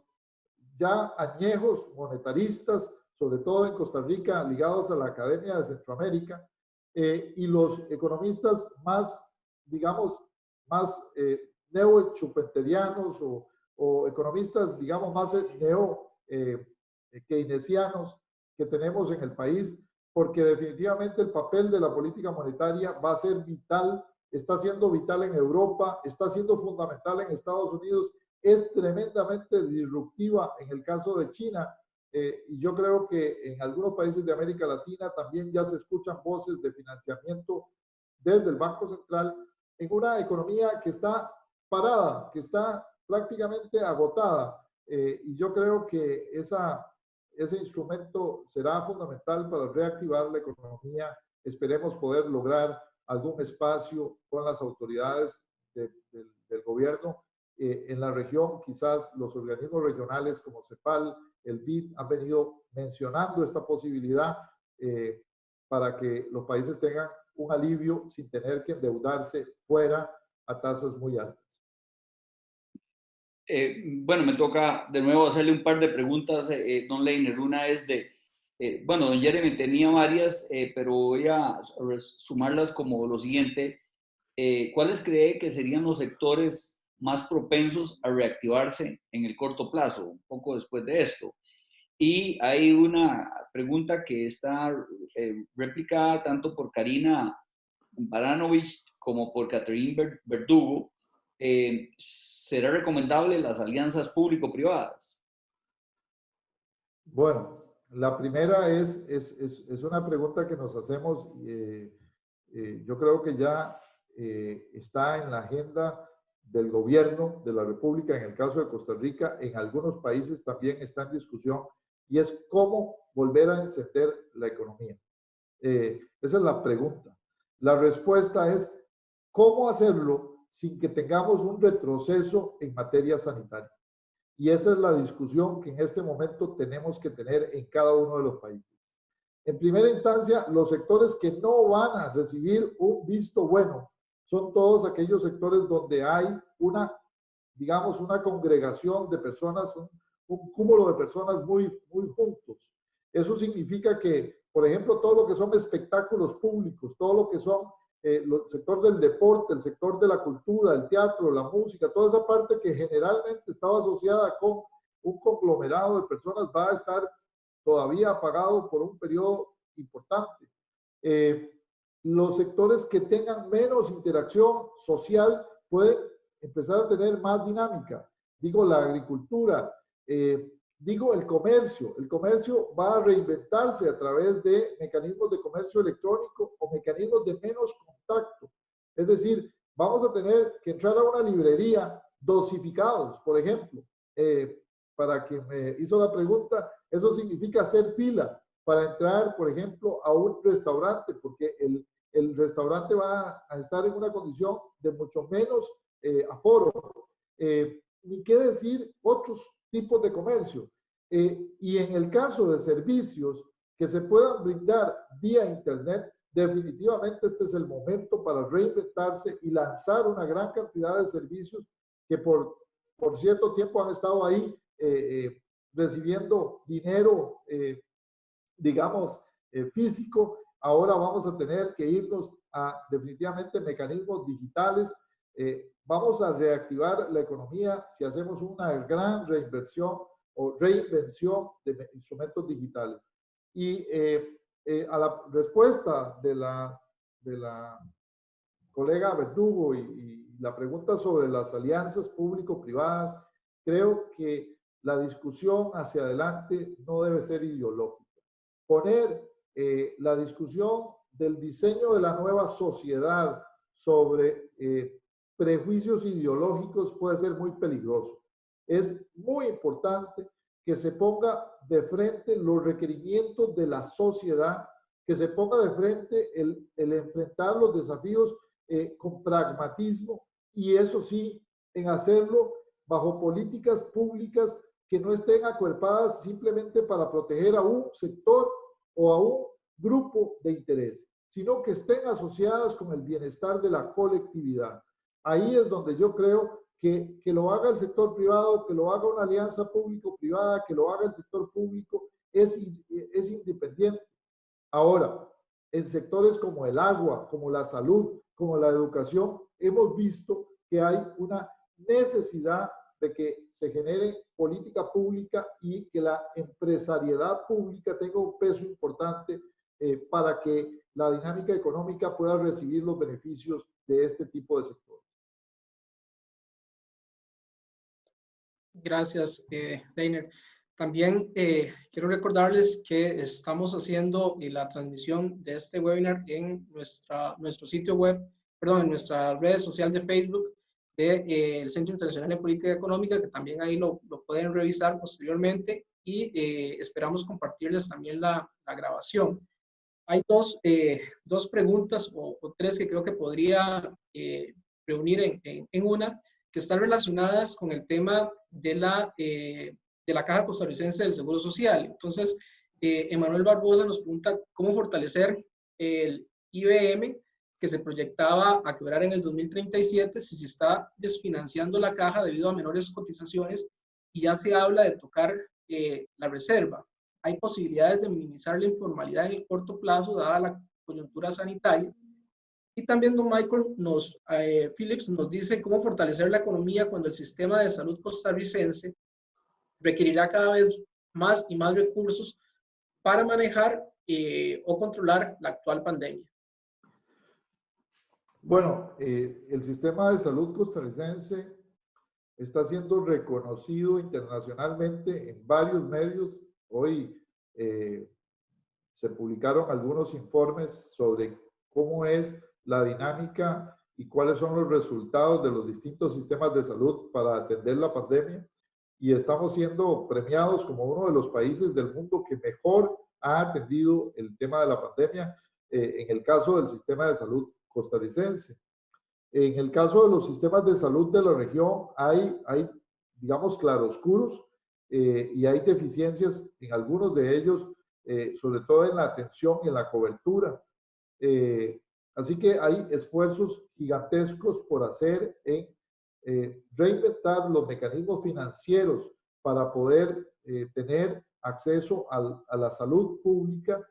ya añejos monetaristas, sobre todo en Costa Rica, ligados a la Academia de Centroamérica, y los economistas más, digamos, más neo-schumpeterianos o economistas, digamos, más keynesianos que tenemos en el país, porque definitivamente el papel de la política monetaria va a ser vital, está siendo vital en Europa, está siendo fundamental en Estados Unidos, es tremendamente disruptiva en el caso de China, y yo creo que en algunos países de América Latina también ya se escuchan voces de financiamiento desde el Banco Central en una economía que está parada, que está prácticamente agotada, y yo creo que ese instrumento será fundamental para reactivar la economía. Esperemos poder lograr algún espacio con las autoridades del gobierno en la región. Quizás los organismos regionales como CEPAL, el BID, han venido mencionando esta posibilidad para que los países tengan un alivio sin tener que endeudarse fuera a tasas muy altas. Bueno, me toca de nuevo hacerle un par de preguntas, don Leiner. Una es de, bueno, don Jeremy tenía varias, pero voy a sumarlas como lo siguiente. ¿Cuáles cree que serían los sectores más propensos a reactivarse en el corto plazo, un poco después de esto? Y hay una pregunta que está replicada tanto por Karina Baranovich como por Catherine Verdugo. ¿Será recomendable las alianzas público-privadas? Bueno, la primera es una pregunta que nos hacemos. Yo creo que ya está en la agenda del gobierno de la República, en el caso de Costa Rica, en algunos países también está en discusión, y es cómo volver a encender la economía. Esa es la pregunta. La respuesta es cómo hacerlo sin que tengamos un retroceso en materia sanitaria. Y esa es la discusión que en este momento tenemos que tener en cada uno de los países. En primera instancia, los sectores que no van a recibir un visto bueno son todos aquellos sectores donde hay una, digamos, una congregación de personas, un cúmulo de personas muy juntos. Eso significa que, por ejemplo, todo lo que son espectáculos públicos, todo lo que son el sector del deporte, el sector de la cultura, el teatro, la música, toda esa parte que generalmente estaba asociada con un conglomerado de personas va a estar todavía apagado por un periodo importante. Los sectores que tengan menos interacción social pueden empezar a tener más dinámica. Digo, la agricultura, digo, el comercio. El comercio va a reinventarse a través de mecanismos de comercio electrónico o mecanismos de menos contacto. Es decir, vamos a tener que entrar a una librería dosificados, por ejemplo. Para quien me hizo la pregunta, eso significa hacer fila para entrar, por ejemplo, a un restaurante, porque el restaurante va a estar en una condición de mucho menos aforo. Ni qué decir otros tipos de comercio. Y en el caso de servicios que se puedan brindar vía Internet, definitivamente este es el momento para reinventarse y lanzar una gran cantidad de servicios que por cierto tiempo han estado ahí recibiendo dinero, digamos, físico. Ahora vamos a tener que irnos a definitivamente mecanismos digitales. Vamos a reactivar la economía si hacemos una gran reinversión o reinvención de instrumentos digitales. Y a la respuesta de la colega Verdugo y la pregunta sobre las alianzas público-privadas, creo que la discusión hacia adelante no debe ser ideológica. Poner la discusión del diseño de la nueva sociedad sobre prejuicios ideológicos puede ser muy peligroso. Es muy importante que se ponga de frente los requerimientos de la sociedad, que se ponga de frente el enfrentar los desafíos con pragmatismo, y eso sí, en hacerlo bajo políticas públicas que no estén acuerpadas simplemente para proteger a un sector o a un grupo de interés, sino que estén asociadas con el bienestar de la colectividad. Ahí es donde yo creo que lo haga el sector privado, que lo haga una alianza público-privada, que lo haga el sector público, es independiente. Ahora, en sectores como el agua, como la salud, como la educación, hemos visto que hay una necesidad de que se genere política pública y que la empresariedad pública tenga un peso importante para que la dinámica económica pueda recibir los beneficios de este tipo de sectores. Gracias, Leiner. También quiero recordarles que estamos haciendo la transmisión de este webinar en nuestro sitio web, perdón, en nuestra red social de Facebook del Centro Internacional de Política Económica, que también ahí lo pueden revisar posteriormente, y esperamos compartirles también la grabación. Hay dos preguntas o tres que creo que podría reunir en una, que están relacionadas con el tema de la Caja Costarricense del Seguro Social. Entonces, Emanuel Barbosa nos pregunta cómo fortalecer el IBM, que se proyectaba a quebrar en el 2037, si se está desfinanciando la caja debido a menores cotizaciones y ya se habla de tocar la reserva. Hay posibilidades de minimizar la informalidad en el corto plazo, dada la coyuntura sanitaria. Y también don Michael Phillips nos dice cómo fortalecer la economía cuando el sistema de salud costarricense requerirá cada vez más y más recursos para manejar o controlar la actual pandemia. Bueno, el sistema de salud costarricense está siendo reconocido internacionalmente en varios medios. Hoy se publicaron algunos informes sobre cómo es la dinámica y cuáles son los resultados de los distintos sistemas de salud para atender la pandemia. Y estamos siendo premiados como uno de los países del mundo que mejor ha atendido el tema de la pandemia en el caso del sistema de salud costarricense. En el caso de los sistemas de salud de la región hay digamos, claroscuros y hay deficiencias en algunos de ellos, sobre todo en la atención y en la cobertura. Así que hay esfuerzos gigantescos por hacer en reinventar los mecanismos financieros para poder tener acceso a la salud pública,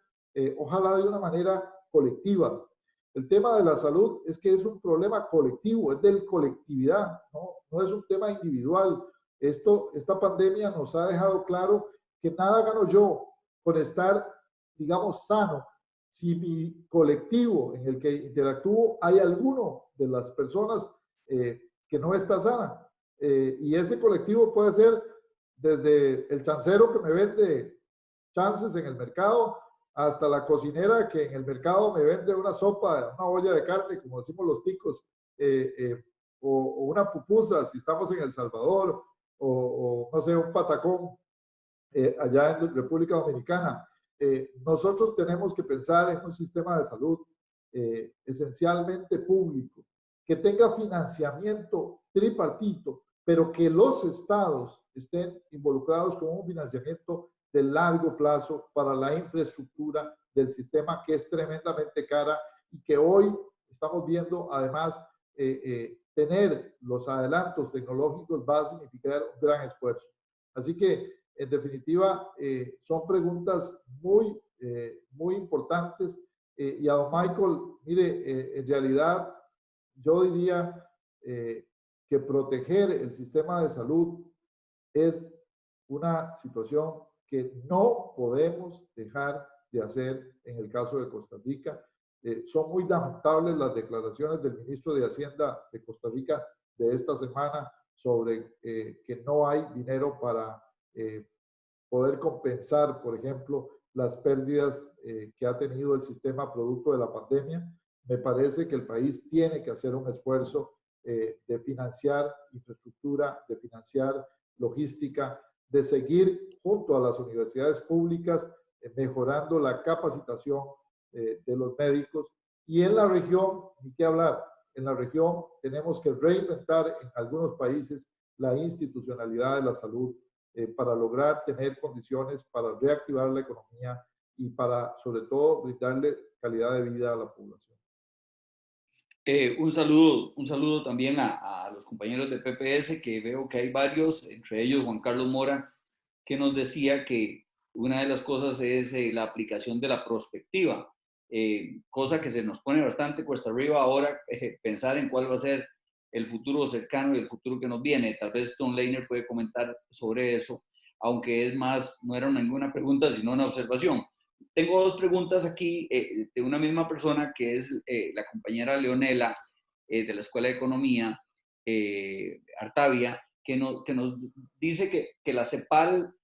ojalá de una manera colectiva. El tema de la salud es que es un problema colectivo, es de colectividad, no es un tema individual. Esta pandemia nos ha dejado claro que nada gano yo con estar, digamos, sano, si mi colectivo en el que interactúo hay alguno de las personas que no está sana. Y ese colectivo puede ser desde el chancero que me vende chances en el mercado, hasta la cocinera que en el mercado me vende una sopa, una olla de carne, como decimos los ticos, o una pupusa si estamos en El Salvador, o no sé, un patacón allá en República Dominicana. Nosotros tenemos que pensar en un sistema de salud esencialmente público, que tenga financiamiento tripartito, pero que los estados estén involucrados con un financiamiento de largo plazo para la infraestructura del sistema, que es tremendamente cara y que hoy estamos viendo, además, tener los adelantos tecnológicos va a significar un gran esfuerzo. Así que, en definitiva, son preguntas muy importantes. Y a don Michael, mire, en realidad, yo diría que proteger el sistema de salud es una situación que no podemos dejar de hacer en el caso de Costa Rica. Son muy lamentables las declaraciones del ministro de Hacienda de Costa Rica de esta semana sobre que no hay dinero para poder compensar, por ejemplo, las pérdidas que ha tenido el sistema producto de la pandemia. Me parece que el país tiene que hacer un esfuerzo de financiar infraestructura, de financiar logística, de seguir junto a las universidades públicas mejorando la capacitación de los médicos. Y en la región, ni qué hablar, en la región tenemos que reinventar en algunos países la institucionalidad de la salud para lograr tener condiciones para reactivar la economía y para, sobre todo, brindarle calidad de vida a la población. Un saludo también a los compañeros de PPS, que veo que hay varios, entre ellos Juan Carlos Mora, que nos decía que una de las cosas es la aplicación de la prospectiva, cosa que se nos pone bastante cuesta arriba ahora, pensar en cuál va a ser el futuro cercano y el futuro que nos viene. Tal vez Don Leiner puede comentar sobre eso, aunque es más, no era ninguna pregunta, sino una observación. Tengo dos preguntas aquí de una misma persona, que es la compañera Leonela de la Escuela de Economía, Artavia, que nos dice que la CEPAL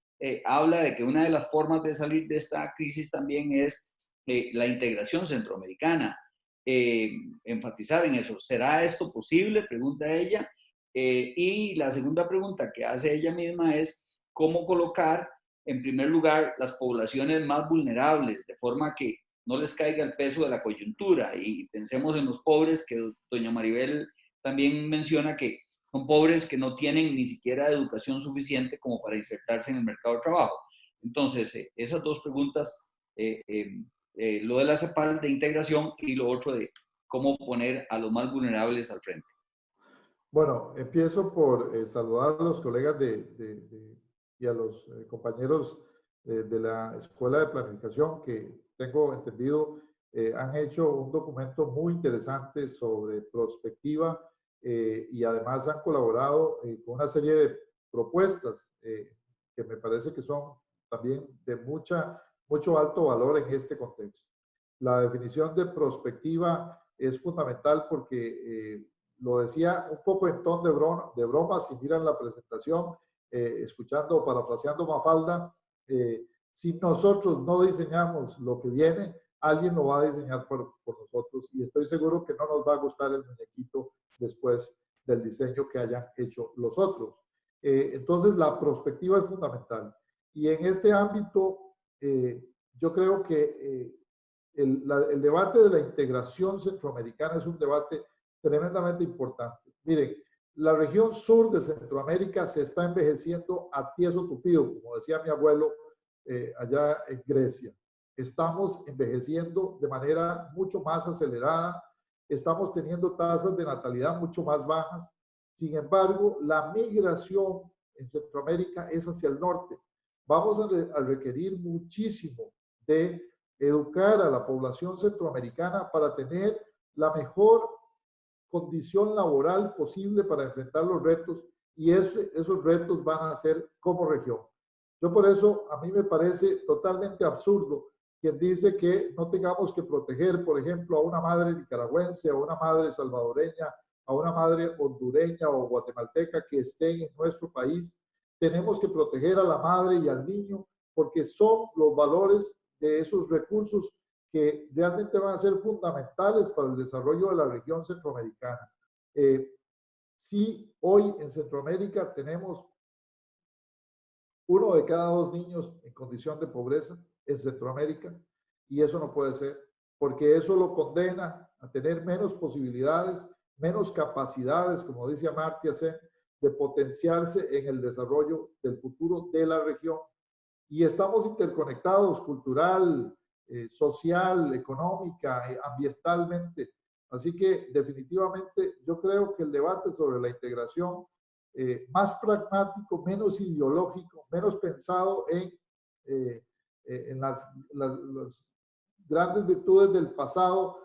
habla de que una de las formas de salir de esta crisis también es la integración centroamericana. Enfatizar en eso. ¿Será esto posible? Pregunta ella. Y la segunda pregunta que hace ella misma es cómo colocar en primer lugar las poblaciones más vulnerables, de forma que no les caiga el peso de la coyuntura. Y pensemos en los pobres, que doña Maribel también menciona que Son pobres que no tienen ni siquiera educación suficiente como para insertarse en el mercado de trabajo. Entonces, esas dos preguntas, lo de la CEPAL de integración y lo otro de cómo poner a los más vulnerables al frente. Bueno, empiezo por saludar a los colegas y a los compañeros de la Escuela de Planificación que tengo entendido han hecho un documento muy interesante sobre prospectiva y además han colaborado con una serie de propuestas que me parece que son también de mucho alto valor en este contexto. La definición de prospectiva es fundamental porque lo decía un poco en tono de broma, si miran la presentación, escuchando o parafraseando Mafalda, si nosotros no diseñamos lo que viene, alguien lo va a diseñar por nosotros y estoy seguro que no nos va a gustar el muñequito después del diseño que hayan hecho los otros. Entonces, la prospectiva es fundamental. Y en este ámbito, yo creo que el debate de la integración centroamericana es un debate tremendamente importante. Miren, la región sur de Centroamérica se está envejeciendo a tieso tupido, como decía mi abuelo allá en Grecia. Estamos envejeciendo de manera mucho más acelerada, estamos teniendo tasas de natalidad mucho más bajas. Sin embargo, la migración en Centroamérica es hacia el norte. Vamos a requerir muchísimo de educar a la población centroamericana para tener la mejor condición laboral posible para enfrentar los retos y esos retos van a ser como región. Yo por eso, a mí me parece totalmente absurdo quien dice que no tengamos que proteger, por ejemplo, a una madre nicaragüense, a una madre salvadoreña, a una madre hondureña o guatemalteca que esté en nuestro país. Tenemos que proteger a la madre y al niño porque son los valores de esos recursos que realmente van a ser fundamentales para el desarrollo de la región centroamericana. Sí, hoy en Centroamérica tenemos 1 de cada 2 niños en condición de pobreza en Centroamérica y eso no puede ser, porque eso lo condena a tener menos posibilidades, menos capacidades, como dice Amartya Sen, de potenciarse en el desarrollo del futuro de la región. Y estamos interconectados cultural, social, económica, ambientalmente. Así que definitivamente yo creo que el debate sobre la integración más pragmático, menos ideológico, menos pensado en las grandes virtudes del pasado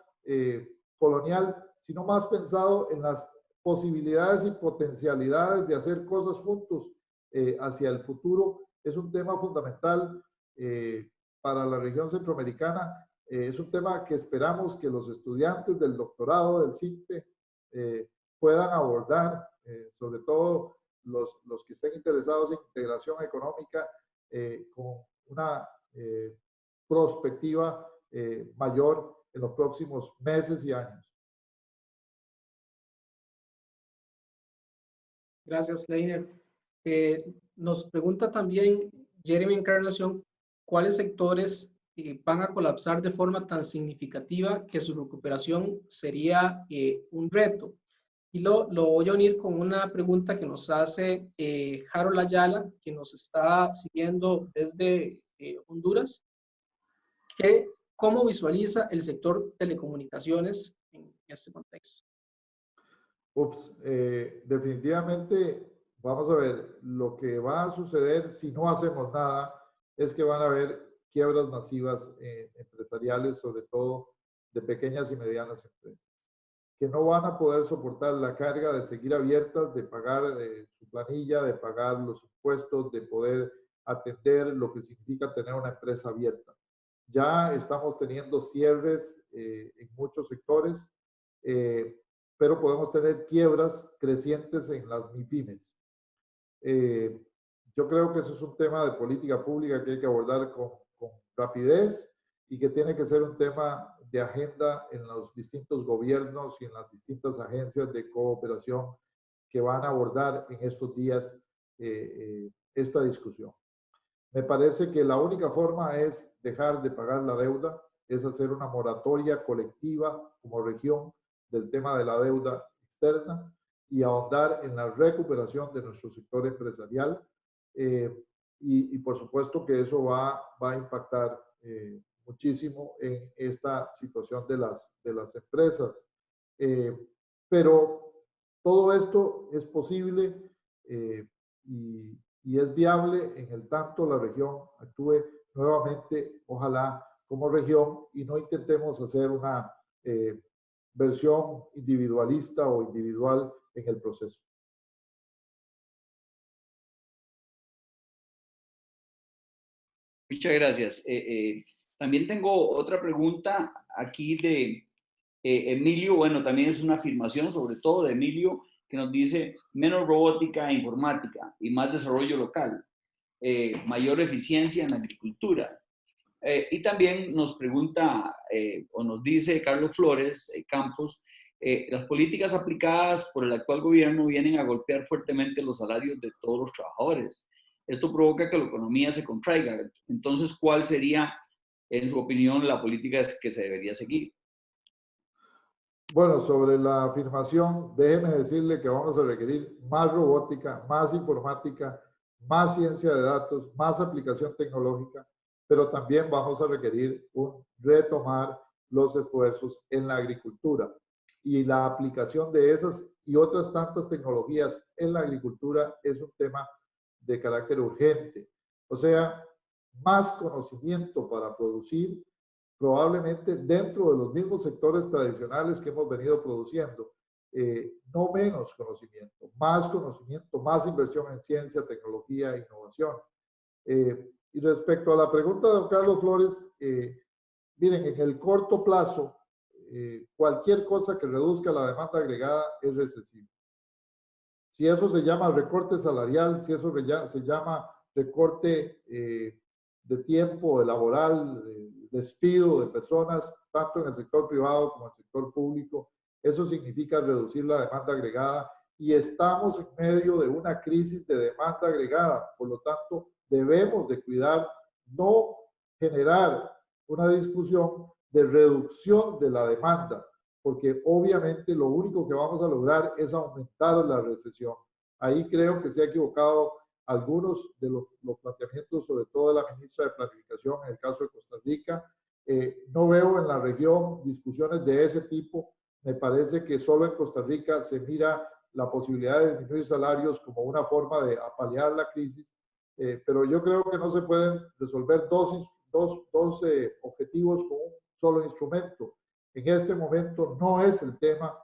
colonial, sino más pensado en las posibilidades y potencialidades de hacer cosas juntos hacia el futuro. Es un tema fundamental para la región centroamericana. Es un tema que esperamos que los estudiantes del doctorado del CINPE puedan abordar, sobre todo los que estén interesados en integración económica, con una prospectiva mayor en los próximos meses y años. Gracias, Leiner. Nos pregunta también Jeremy Encarnación, ¿cuáles sectores van a colapsar de forma tan significativa que su recuperación sería un reto? Y lo voy a unir con una pregunta que nos hace Harold Ayala, que nos está siguiendo desde Honduras, que ¿cómo visualiza el sector telecomunicaciones en este contexto? Definitivamente, vamos a ver, lo que va a suceder si no hacemos nada es que van a haber quiebras masivas empresariales, sobre todo de pequeñas y medianas empresas, que no van a poder soportar la carga de seguir abiertas, de pagar su planilla, de pagar los impuestos, de poder atender lo que significa tener una empresa abierta. Ya estamos teniendo cierres en muchos sectores, pero podemos tener quiebras crecientes en las MIPYMES. Yo creo que eso es un tema de política pública que hay que abordar con rapidez y que tiene que ser un tema de agenda en los distintos gobiernos y en las distintas agencias de cooperación que van a abordar en estos días esta discusión. Me parece que la única forma es dejar de pagar la deuda, es hacer una moratoria colectiva como región del tema de la deuda externa y ahondar en la recuperación de nuestro sector empresarial. Y por supuesto que eso va a impactar muchísimo en esta situación de las empresas. Pero todo esto es posible y es viable en el tanto la región actúe nuevamente, ojalá, como región y no intentemos hacer una versión individualista o individual en el proceso. Muchas gracias. También tengo otra pregunta aquí de Emilio. Bueno, también es una afirmación, sobre todo de Emilio, que nos dice menos robótica e informática y más desarrollo local, mayor eficiencia en la agricultura. Y también nos pregunta o nos dice Carlos Flores Campos, las políticas aplicadas por el actual gobierno vienen a golpear fuertemente los salarios de todos los trabajadores. Esto provoca que la economía se contraiga. Entonces, ¿cuál sería, en su opinión, la política que se debería seguir? Bueno, sobre la afirmación, déjeme decirle que vamos a requerir más robótica, más informática, más ciencia de datos, más aplicación tecnológica, pero también vamos a requerir retomar los esfuerzos en la agricultura y la aplicación de esas y otras tantas tecnologías en la agricultura es un tema de carácter urgente. O sea, más conocimiento para producir, probablemente dentro de los mismos sectores tradicionales que hemos venido produciendo. No menos conocimiento, más inversión en ciencia, tecnología e innovación. Y respecto a la pregunta de don Carlos Flores, miren, en el corto plazo, cualquier cosa que reduzca la demanda agregada es recesivo. Si eso se llama recorte salarial, si eso se llama recorte de tiempo laboral, despido de personas, tanto en el sector privado como en el sector público, eso significa reducir la demanda agregada y estamos en medio de una crisis de demanda agregada. Por lo tanto, debemos de cuidar, no generar una discusión de reducción de la demanda, porque obviamente lo único que vamos a lograr es aumentar la recesión. Ahí creo que se ha equivocado algunos de los planteamientos, sobre todo de la ministra de Planificación en el caso de Costa Rica. No veo en la región discusiones de ese tipo. Me parece que solo en Costa Rica se mira la posibilidad de disminuir salarios como una forma de apalear la crisis, pero yo creo que no se pueden resolver dos objetivos con un solo instrumento. En este momento no es el tema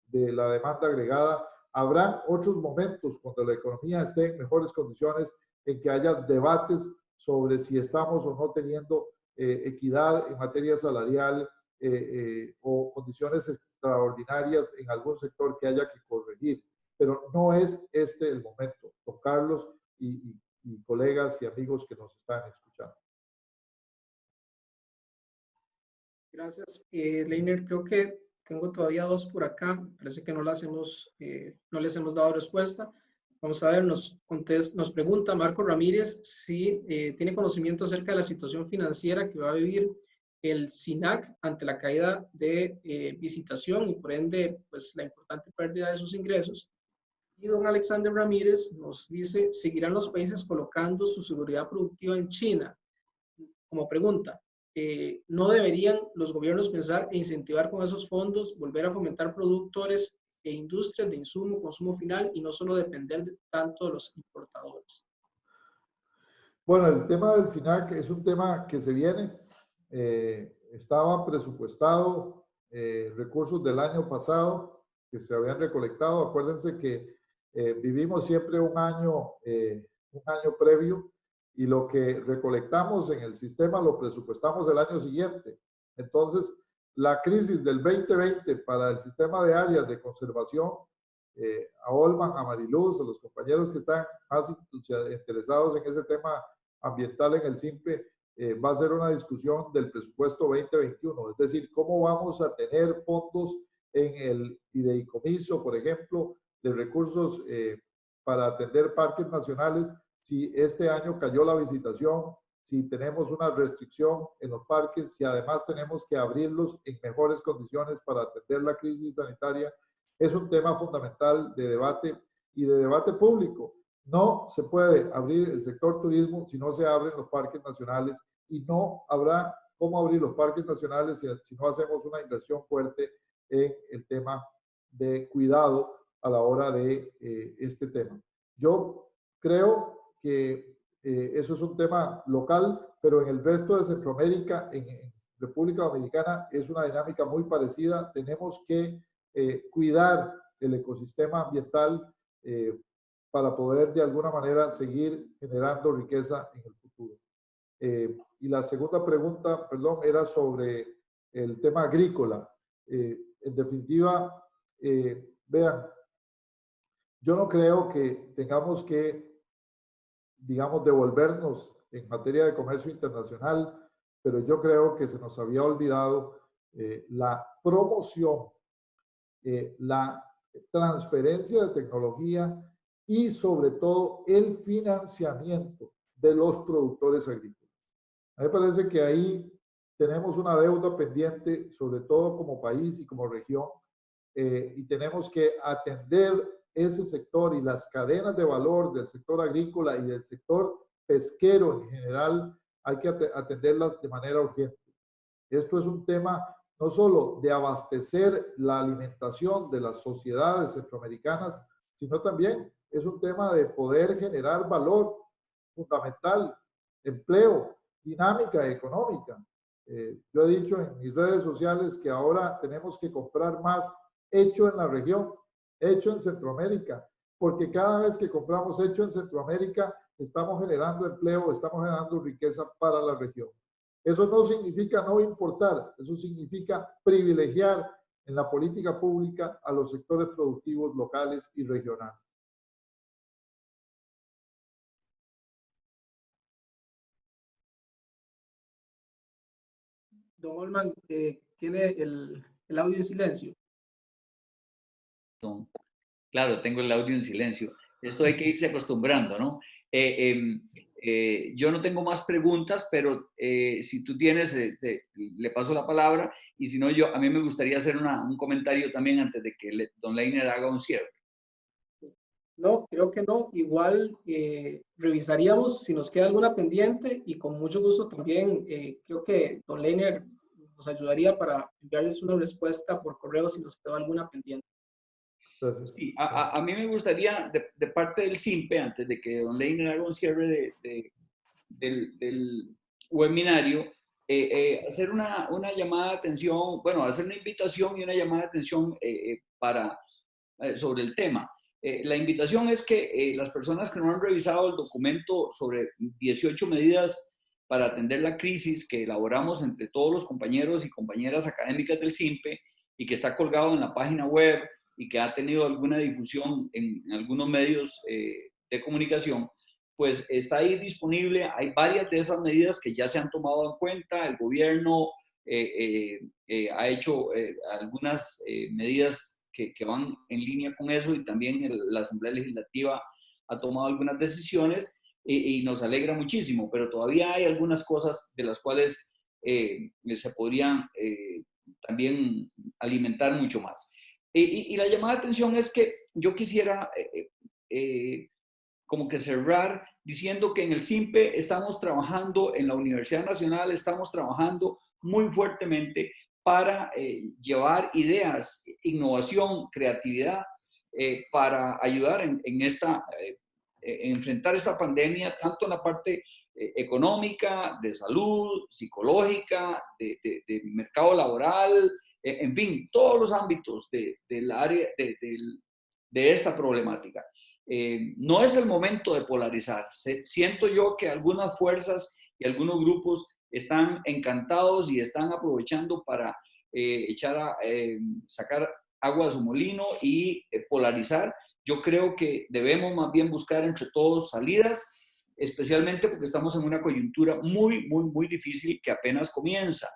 de la demanda agregada. Habrán otros momentos cuando la economía esté en mejores condiciones en que haya debates sobre si estamos o no teniendo equidad en materia salarial o condiciones extraordinarias en algún sector que haya que corregir. Pero no es este el momento, don Carlos y colegas y amigos que nos están escuchando. Gracias, Leiner. Creo que tengo todavía dos por acá. Parece que no les hemos dado respuesta. Vamos a ver, nos pregunta Marco Ramírez si tiene conocimiento acerca de la situación financiera que va a vivir el SINAC ante la caída de visitación y por ende, pues la importante pérdida de sus ingresos. Y don Alexander Ramírez nos dice, ¿seguirán los países colocando su seguridad productiva en China? Como pregunta, ¿no deberían los gobiernos pensar e incentivar con esos fondos, volver a fomentar productores e industrias de insumo, consumo final y no solo depender tanto de los importadores? Bueno, el tema del SINAC es un tema que se viene. Estaba presupuestado recursos del año pasado que se habían recolectado. Acuérdense que vivimos siempre un año previo y lo que recolectamos en el sistema lo presupuestamos el año siguiente. Entonces, la crisis del 2020 para el sistema de áreas de conservación, a Olman, a Mariluz, a los compañeros que están más interesados en ese tema ambiental en el SINPE, va a ser una discusión del presupuesto 2021, es decir, cómo vamos a tener fondos en el fideicomiso, por ejemplo, de recursos para atender parques nacionales, si este año cayó la visitación, si tenemos una restricción en los parques, si además tenemos que abrirlos en mejores condiciones para atender la crisis sanitaria. es un tema fundamental de debate y de debate público. No se puede abrir el sector turismo si no se abren los parques nacionales, y no habrá cómo abrir los parques nacionales si no hacemos una inversión fuerte en el tema de cuidado a la hora de este tema. Yo creo que eso es un tema local, pero en el resto de Centroamérica, en República Dominicana, es una dinámica muy parecida. Tenemos que cuidar el ecosistema ambiental para poder de alguna manera seguir generando riqueza en el futuro. Y la segunda pregunta, perdón, era sobre el tema agrícola. En definitiva, vean, yo no creo que tengamos que, digamos, devolvernos en materia de comercio internacional, pero yo creo que se nos había olvidado la promoción, la transferencia de tecnología y sobre todo el financiamiento de los productores agrícolas. A mí me parece que ahí tenemos una deuda pendiente, sobre todo como país y como región, y tenemos que atender ese sector y las cadenas de valor del sector agrícola y del sector pesquero en general, hay que atenderlas de manera urgente. Esto es un tema no solo de abastecer la alimentación de las sociedades centroamericanas, sino también es un tema de poder generar valor fundamental, empleo, dinámica económica. Yo he dicho en mis redes sociales que ahora tenemos que comprar más hecho en la región, hecho en Centroamérica, porque cada vez que compramos hecho en Centroamérica, estamos generando empleo, estamos generando riqueza para la región. Eso no significa no importar, eso significa privilegiar en la política pública a los sectores productivos locales y regionales. Don Olman, tiene el audio en silencio. Claro, tengo el audio en silencio. Esto hay que irse acostumbrando, ¿no? Yo no tengo más preguntas, pero si tú tienes, le paso la palabra, y si no, a mí me gustaría hacer un comentario también antes de que don Leiner haga un cierre. No, creo que no. Igual revisaríamos si nos queda alguna pendiente, y con mucho gusto también creo que don Leiner nos ayudaría para enviarles una respuesta por correo si nos quedó alguna pendiente. Sí, a mí me gustaría, de parte del SINPE, antes de que don Leiner haga un cierre del webinario, hacer una llamada de atención, bueno, hacer una invitación y una llamada de atención sobre el tema. La invitación es que las personas que no han revisado el documento sobre 18 medidas para atender la crisis que elaboramos entre todos los compañeros y compañeras académicas del SINPE, y que está colgado en la página web y que ha tenido alguna difusión en algunos medios de comunicación, pues está ahí disponible. Hay varias de esas medidas que ya se han tomado en cuenta. El gobierno ha hecho algunas medidas que van en línea con eso, y también la Asamblea Legislativa ha tomado algunas decisiones, y nos alegra muchísimo, pero todavía hay algunas cosas de las cuales se podrían también alimentar mucho más. Y la llamada de atención es que yo quisiera como que cerrar diciendo que en el SINPE estamos trabajando, en la Universidad Nacional estamos trabajando muy fuertemente para llevar ideas, innovación, creatividad, para ayudar en enfrentar esta pandemia, tanto en la parte económica, de salud, psicológica, de mercado laboral, en fin, todos los ámbitos del área de esta problemática. No es el momento de polarizarse. Siento yo que algunas fuerzas y algunos grupos están encantados y están aprovechando para sacar agua de su molino y polarizar. Yo creo que debemos más bien buscar entre todos salidas, especialmente porque estamos en una coyuntura muy, muy, muy difícil que apenas comienza.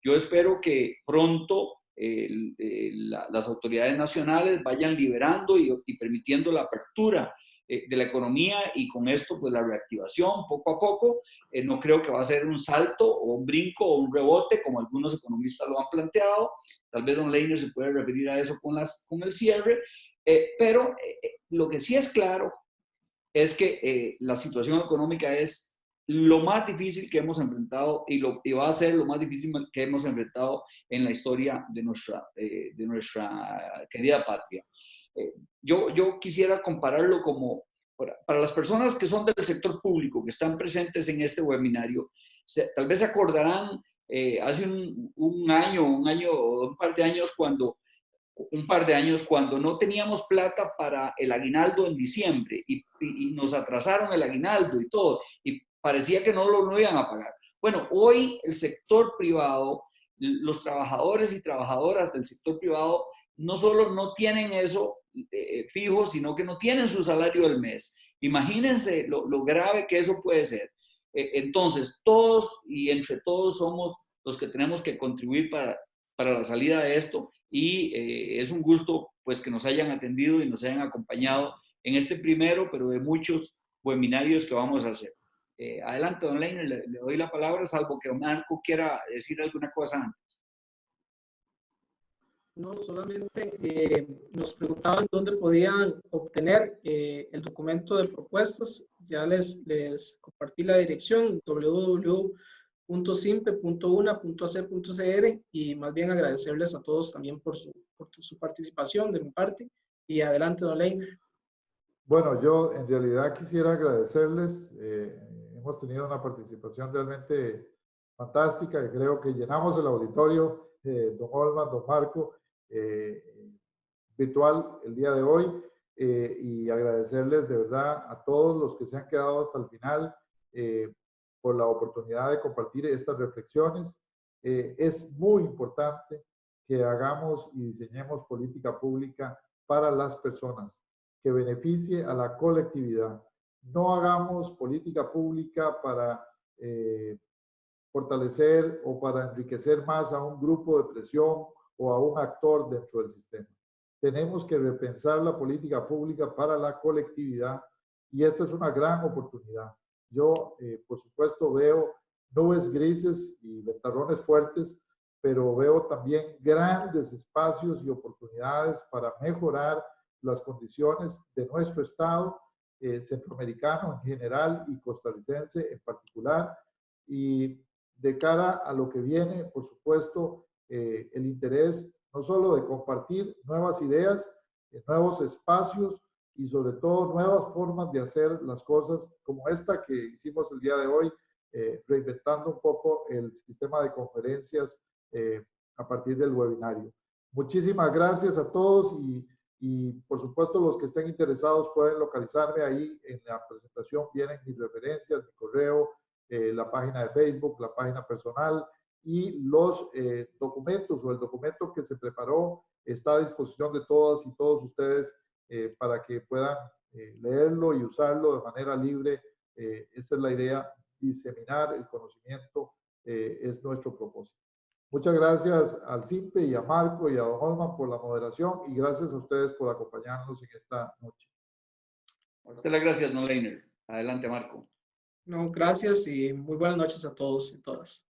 Yo espero que pronto las autoridades nacionales vayan liberando y permitiendo la apertura de la economía, y con esto pues la reactivación poco a poco. No creo que va a ser un salto o un brinco o un rebote como algunos economistas lo han planteado. Tal vez don Leiner se puede referir a eso con el cierre, pero lo que sí es claro es que la situación económica es lo más difícil que hemos enfrentado y va a ser lo más difícil que hemos enfrentado en la historia de nuestra querida patria. Yo quisiera compararlo como, para las personas que son del sector público, que están presentes en este webinario, tal vez se acordarán hace un año o un par de años cuando no teníamos plata para el aguinaldo en diciembre y nos atrasaron el aguinaldo y todo, y parecía que no iban a pagar. Bueno, hoy el sector privado, los trabajadores y trabajadoras del sector privado, no solo no tienen eso fijo, sino que no tienen su salario del mes. Imagínense lo grave que eso puede ser. Entonces, todos y entre todos somos los que tenemos que contribuir para la salida de esto y es un gusto pues que nos hayan atendido y nos hayan acompañado en este primero, pero de muchos webinarios que vamos a hacer. Adelante, don Leiner, le doy la palabra, salvo que don Marco quiera decir alguna cosa antes. No, solamente nos preguntaban dónde podían obtener el documento de propuestas. Ya les compartí la dirección www.simpe.una.ac.cr y más bien agradecerles a todos también por su participación de mi parte. Y adelante, don Leiner. Bueno, yo en realidad quisiera agradecerles. Hemos tenido una participación realmente fantástica y creo que llenamos el auditorio, don Olman, don Marco, virtual el día de hoy y agradecerles de verdad a todos los que se han quedado hasta el final por la oportunidad de compartir estas reflexiones. Es muy importante que hagamos y diseñemos política pública para las personas, que beneficie a la colectividad. No hagamos política pública para fortalecer o para enriquecer más a un grupo de presión o a un actor dentro del sistema. Tenemos que repensar la política pública para la colectividad y esta es una gran oportunidad. Yo, por supuesto, veo nubes grises y ventarrones fuertes, pero veo también grandes espacios y oportunidades para mejorar las condiciones de nuestro Estado, centroamericano en general y costarricense en particular. Y de cara a lo que viene, por supuesto, el interés no solo de compartir nuevas ideas, nuevos espacios y sobre todo nuevas formas de hacer las cosas como esta que hicimos el día de hoy, reinventando un poco el sistema de conferencias a partir del webinario. Muchísimas gracias a todos y por supuesto los que estén interesados pueden localizarme ahí en la presentación, vienen mis referencias, mi correo, la página de Facebook, la página personal y los documentos o el documento que se preparó está a disposición de todas y todos ustedes para que puedan leerlo y usarlo de manera libre. Esa es la idea, diseminar el conocimiento es nuestro propósito. Muchas gracias al CIMPE y a Marco y a don Olman por la moderación y gracias a ustedes por acompañarnos en esta noche. A usted las gracias, don Leiner. Adelante, Marco. No, gracias y muy buenas noches a todos y todas.